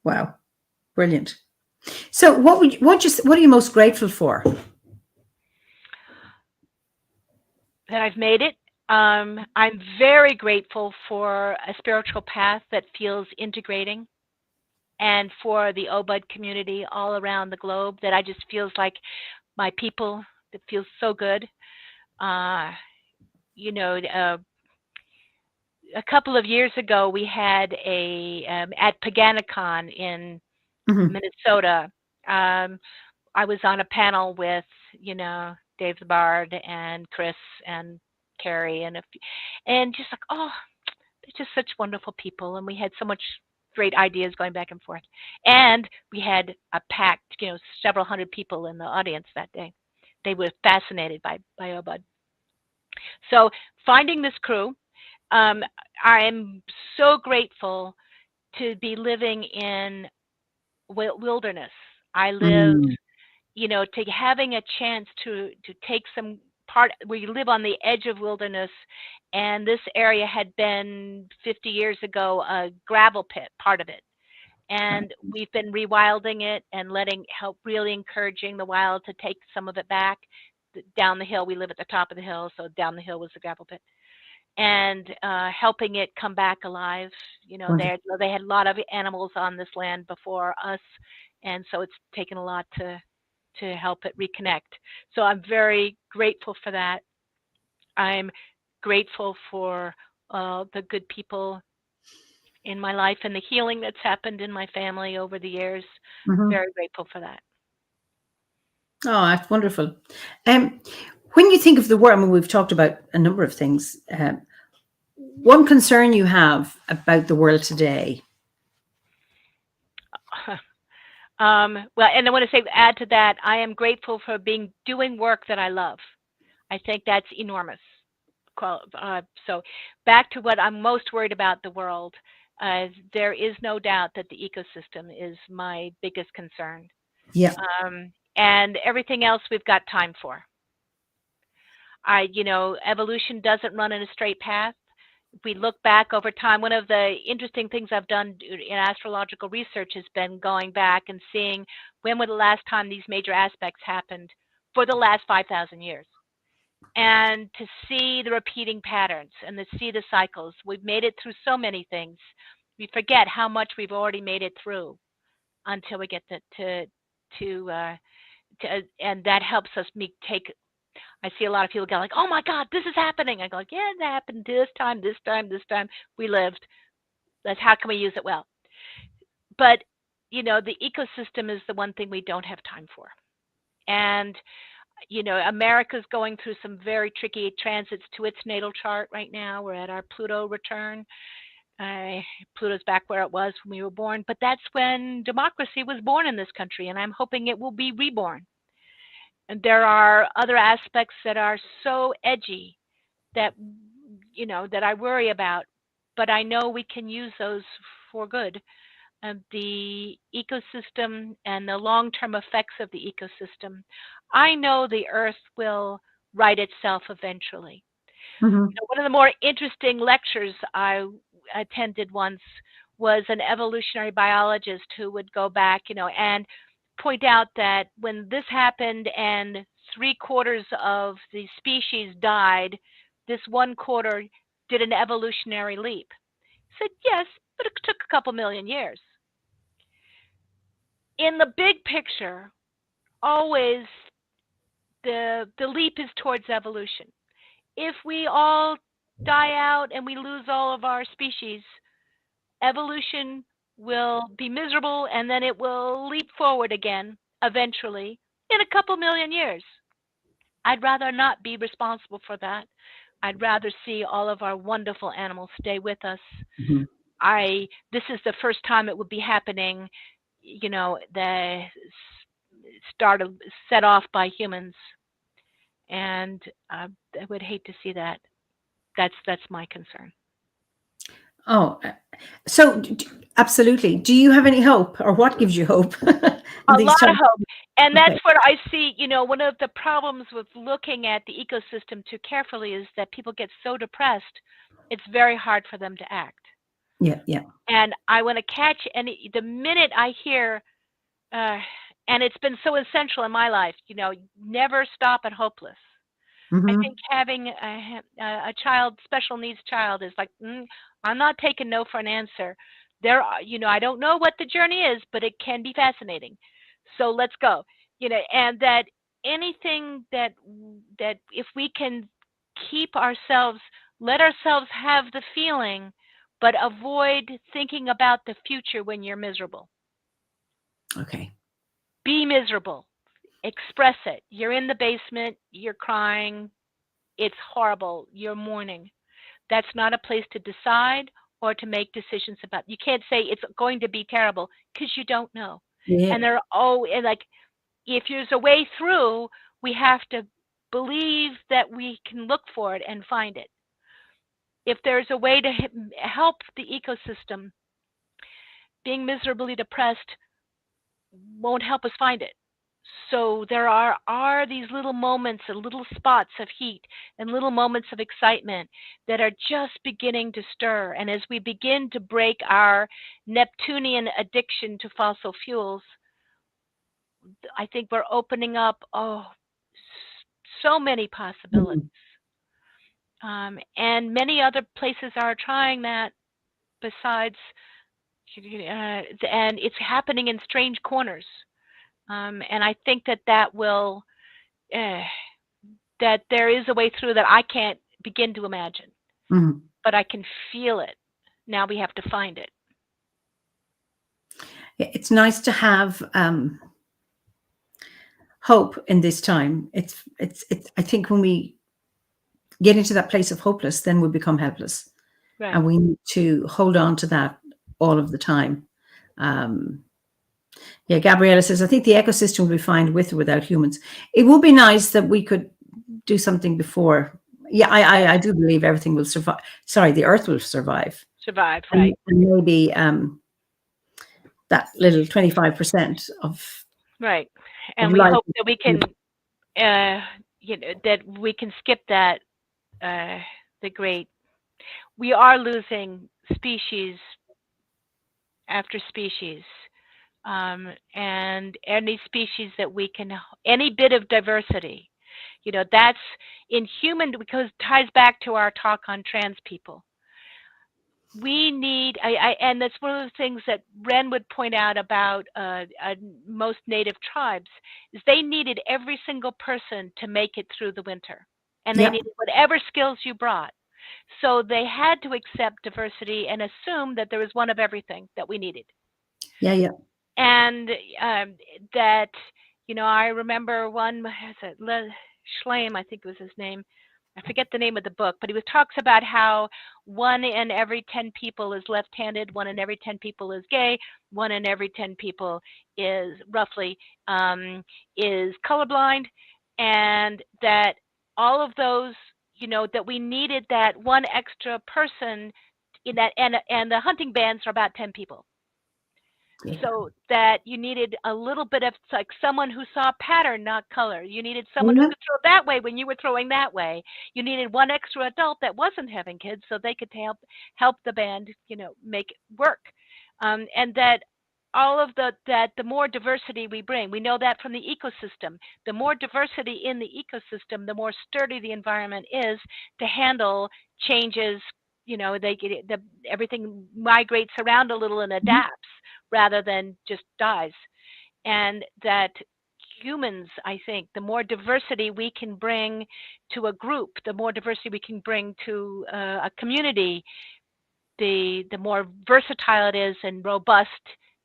Wow, brilliant. So, what are you most grateful for? That I've made it. I'm very grateful for a spiritual path that feels integrating, and for the OBOD community all around the globe that I just feels like my people. That feels so good. Uh, a couple of years ago, we had at Paganicon in Minnesota. I was on a panel with, Dave the Bard and Chris and Carrie and just like, oh, they're just such wonderful people, and we had so much great ideas going back and forth, and we had a packed, several hundred people in the audience that day. They were fascinated by OBOD. So finding this crew, I am so grateful to be living in wilderness. I live, to having a chance to take some part. We live on the edge of wilderness, and this area had been 50 years ago a gravel pit, part of it. And we've been rewilding it and really encouraging the wild to take some of it back. Down the hill, we live at the top of the hill, so down the hill was the gravel pit. And helping it come back alive. They had a lot of animals on this land before us, and so it's taken a lot to help it reconnect. So I'm very grateful for that. I'm grateful for the good people in my life and the healing that's happened in my family over the years. Very grateful for that. Oh, that's wonderful. When you think of the world, I mean, we've talked about a number of things. One concern you have about the world today? Well, and I want to add to that, I am grateful for doing work that I love. I think that's enormous. So back to what I'm most worried about the world, there is no doubt that the ecosystem is my biggest concern. Yeah. And everything else we've got time for. Evolution doesn't run in a straight path. If we look back over time, one of the interesting things I've done in astrological research has been going back and seeing when was the last time these major aspects happened for the last 5,000 years. And to see the repeating patterns and to see the cycles. We've made it through so many things. We forget how much we've already made it through until we get and that helps us I see a lot of people go like, oh my God, this is happening. I go like, yeah, it happened this time. We lived. How can we use it well? But, the ecosystem is the one thing we don't have time for. And, America's going through some very tricky transits to its natal chart right now. We're at our Pluto return. Pluto's back where it was when we were born. But that's when democracy was born in this country, and I'm hoping it will be reborn. And there are other aspects that are so edgy that, that I worry about, but I know we can use those for good. The ecosystem and the long-term effects of the ecosystem. I know the Earth will right itself eventually. One of the more interesting lectures I attended once was an evolutionary biologist who would go back, and point out that when this happened and 3/4 of the species died, this 1/4 did an evolutionary leap. I said, yes, but it took a couple million years. In the big picture, always the leap is towards evolution. If we all die out and we lose all of our species, evolution will be miserable and then it will leap forward again eventually in a couple million years. I'd rather not be responsible for that. I'd rather see all of our wonderful animals stay with us. Mhm. This is the first time it would be happening, the set off by humans, and I would hate to see that. That's my concern. Oh, so absolutely. Do you have any hope, or what gives you hope? A lot of hope. And Okay. that's what I see, one of the problems with looking at the ecosystem too carefully is that people get so depressed, it's very hard for them to act. Yeah, yeah. And I want to catch the minute I hear, and it's been so essential in my life, never stop at hopeless. I think having a special needs child is like, I'm not taking no for an answer. I don't know what the journey is, but it can be fascinating. So let's go. And that anything that if we can let ourselves have the feeling, but avoid thinking about the future when you're miserable. Okay. Be miserable. Express it. You're in the basement. You're crying. It's horrible. You're mourning. That's not a place to decide or to make decisions about. You can't say it's going to be terrible because you don't know. Yeah. And if there's a way through, we have to believe that we can look for it and find it. If there's a way to help the ecosystem, being miserably depressed won't help us find it. So there are these little moments and little spots of heat and little moments of excitement that are just beginning to stir. And as we begin to break our Neptunian addiction to fossil fuels, I think we're opening up so many possibilities. And many other places are trying that besides, and it's happening in strange corners. And I think that will, that there is a way through that I can't begin to imagine, but I can feel it. Now we have to find it. It's nice to have hope in this time. It's. I think when we get into that place of hopeless, then we become helpless, Right. and we need to hold on to that all of the time. Yeah, Gabriella says, I think the ecosystem will be fine with or without humans. It would be nice that we could do something before. Yeah, I do believe everything will survive. Sorry, the Earth will survive. Survive, right. And maybe that little 25% of right. And we life. hope that we can, that we can skip that. We are losing species after species. And any species that we can, any bit of diversity, that's in human, because it ties back to our talk on trans people. We need, and that's one of the things that Ren would point out about most native tribes, is they needed every single person to make it through the winter. And they needed whatever skills you brought. So they had to accept diversity and assume that there was one of everything that we needed. Yeah, yeah. And that, I remember one, Schleim, I think was his name. I forget the name of the book, but he talks about how 1 in every 10 people is left-handed, 1 in every 10 people is gay, 1 in every 10 people is roughly is colorblind, and that all of those, that we needed that one extra person in that, and the hunting bands are about 10 people. Yeah. So that you needed a little bit of, like someone who saw pattern, not color. You needed someone who could throw that way when you were throwing that way. You needed one extra adult that wasn't having kids so they could help the band, make it work. And that all of the more diversity we bring. We know that from the ecosystem. The more diversity in the ecosystem, the more sturdy the environment is to handle changes. Everything migrates around a little and adapts rather than just dies. And that humans, I think, the more diversity we can bring to a group, the more diversity we can bring to a community, the more versatile it is and robust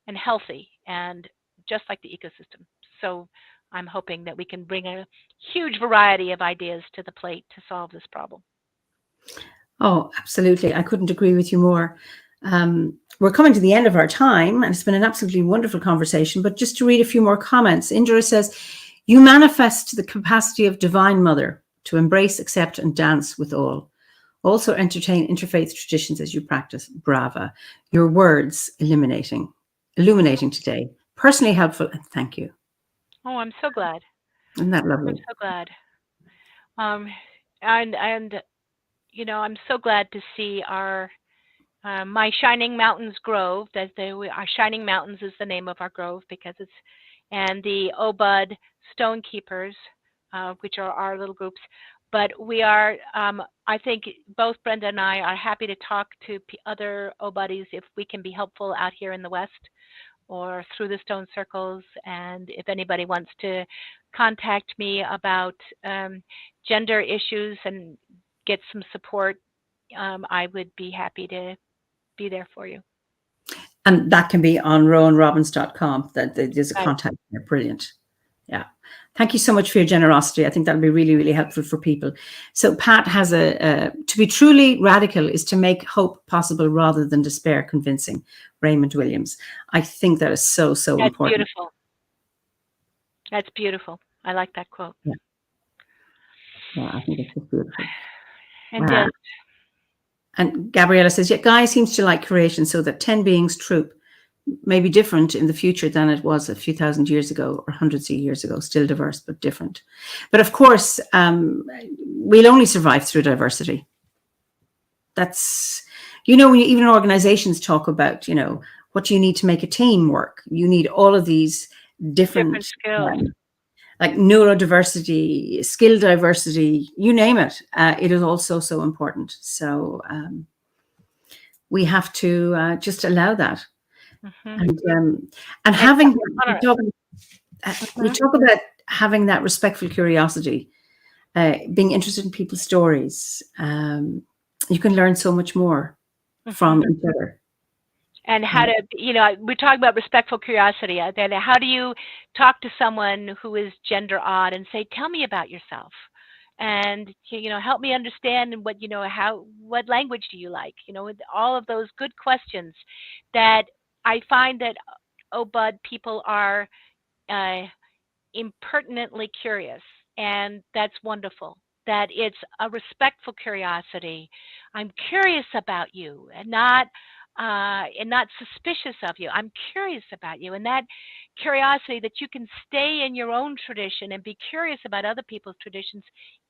and healthy, and just like the ecosystem. So I'm hoping that we can bring a huge variety of ideas to the plate to solve this problem. Oh, absolutely. I couldn't agree with you more. We're coming to the end of our time, and it's been an absolutely wonderful conversation. But just to read a few more comments, Indra says, you manifest the capacity of Divine Mother to embrace, accept, and dance with all. Also entertain interfaith traditions as you practice. Brava. Your words illuminating today. Personally helpful, and thank you. Oh, I'm so glad. Isn't that lovely? I'm so glad. And I'm so glad to see our my Shining Mountains Grove. Our Shining Mountains is the name of our grove because and the Obad Stone Keepers, which are our little groups. But we are, I think both Brenda and I are happy to talk to other Obadis if we can be helpful out here in the West or through the Stone Circles. And if anybody wants to contact me about gender issues and get some support, I would be happy to be there for you. And that can be on rowanrobbins.com. There's a contact there. Brilliant. Yeah. Thank you so much for your generosity. I think that'll be really, really helpful for people. So Pat has to be truly radical is to make hope possible rather than despair convincing. Raymond Williams. I think that is so important. That's beautiful. That's beautiful. I like that quote. Yeah, I think it's just beautiful. And and Gabriella says, yeah, Guy seems to like creation so that 10 beings troop may be different in the future than it was a few thousand years ago or hundreds of years ago, still diverse, but different. But of course, we'll only survive through diversity. That's, when even organizations talk about, what you need to make a team work. You need all of these different skills. Like neurodiversity, skill diversity, you name it. It is also so important. So we have to just allow that. And having we talk about having that respectful curiosity, being interested in people's stories. You can learn so much more from each other. And how to, we talk about respectful curiosity. Then how do you talk to someone who is gender odd and say, tell me about yourself? And, help me understand what language do you like? All of those good questions that I find that OBOD people are impertinently curious, and that's wonderful. That it's a respectful curiosity. I'm curious about you, and not suspicious of you. I'm curious about you, and that curiosity that you can stay in your own tradition and be curious about other people's traditions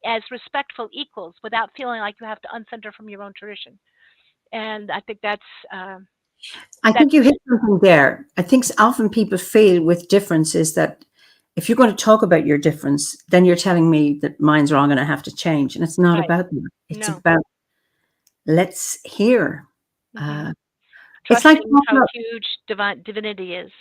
as respectful equals without feeling like you have to uncenter from your own tradition. And I think that's. I think you hit something there. I think often people fail with difference is that if you're going to talk about your difference, then you're telling me that mine's wrong and I have to change. And it's not about that. It's about let's hear. It's like how huge divinity is.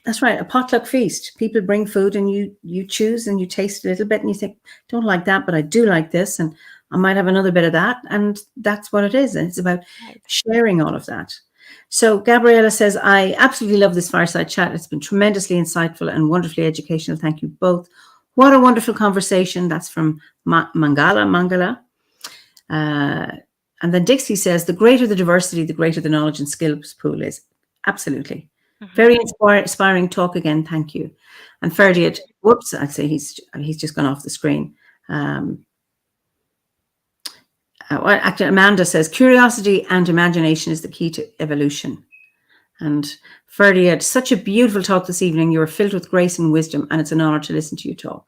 That's right. A potluck feast. People bring food and you choose and you taste a little bit and you think, don't like that, but I do like this. And I might have another bit of that. And that's what it is. And it's about sharing all of that. So Gabriella says, I absolutely love this fireside chat. It's been tremendously insightful and wonderfully educational. Thank you both. What a wonderful conversation. That's from Mangala. And then Dixie says, the greater the diversity, the greater the knowledge and skills pool is. Absolutely. Very inspiring talk again. Thank you. And Ferdiad, whoops, I'd say he's just gone off the screen. Actually, Amanda says, curiosity and imagination is the key to evolution. And Ferdiad, such a beautiful talk this evening. You are filled with grace and wisdom, and it's an honor to listen to you talk.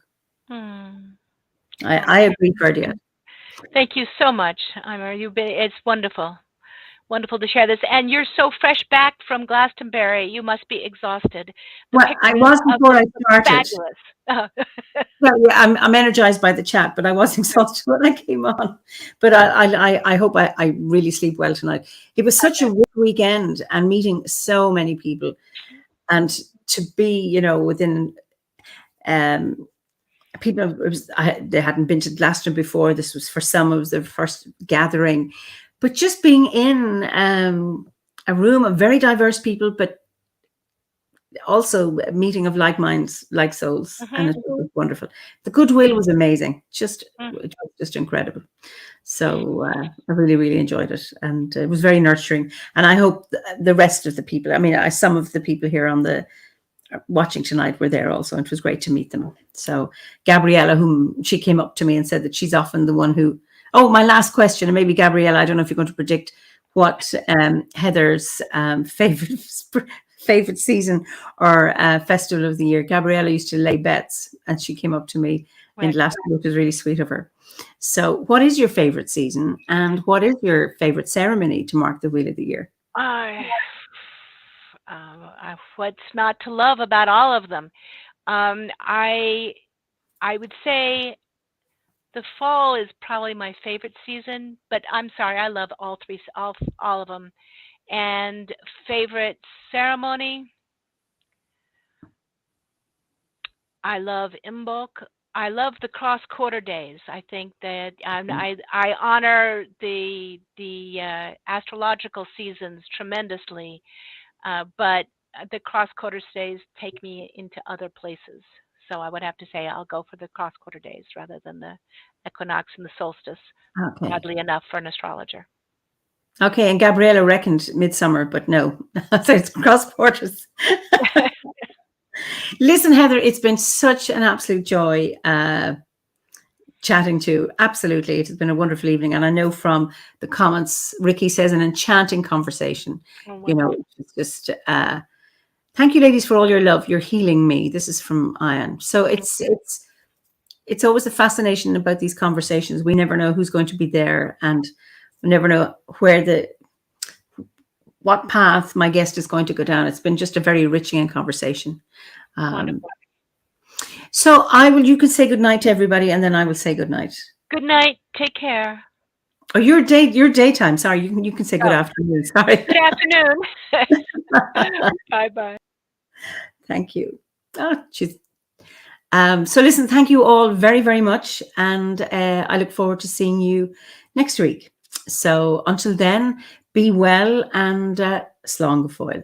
I agree, Ferdiad. Thank you so much, Eimear. It's wonderful. wonderful to share this. And you're so fresh back from Glastonbury. You must be exhausted. The Well, I pictures was of before I this were started. fabulous. Well, yeah, I'm energized by the chat, but I was exhausted when I came on. But I hope I really sleep well tonight. It was such a good weekend and meeting so many people, and to be, you know, within people. They hadn't been to Glastonbury before. This was for some. It was their first gathering, but just being in a room of very diverse people, but also a meeting of like minds, like souls, and it was wonderful. The goodwill was amazing, just incredible. So I really enjoyed it, and it was very nurturing. And I hope the rest of the people, I mean, some of the people here on the watching tonight were there also, and it was great to meet them. So Gabriella, whom she came up to me and said that she's often the one who, oh, my last question, and maybe Gabriella, I don't know if you're going to predict what Heather's favorite season or festival of the year. Gabriella used to lay bets, and she came up to me in last week, which was really sweet of her. So what is your favorite season, and what is your favorite ceremony to mark the Wheel of the Year? What's not to love about all of them? I would say the fall is probably my favorite season, but I'm sorry, I love all three, all of them. And favorite ceremony, I love Imbolc. I love the cross-quarter days. I think that I honor the astrological seasons tremendously, but the cross-quarter days take me into other places. So I would have to say I'll go for the cross-quarter days rather than the equinox and the solstice, oddly enough, for an astrologer. Okay, and Gabriella reckoned midsummer, but no, so it's cross quarters. Listen, Heather, it's been such an absolute joy chatting to you. Absolutely, it has been a wonderful evening, and I know from the comments, Ricky says an enchanting conversation. You know, it's just thank you, ladies, for all your love. You're healing me. This is from Ian. So it's always a fascination about these conversations. We never know who's going to be there, and we never know what path my guest is going to go down. It's been just a very enriching conversation. So you can say good night to everybody, and then I will say good night. Good night. Take care. Oh, your daytime. Sorry, you can say good afternoon. Sorry. Good afternoon. Bye. Thank you. Oh, geez. So listen, thank you all very, very much, and I look forward to seeing you next week. So until then, be well, and slán go fóill.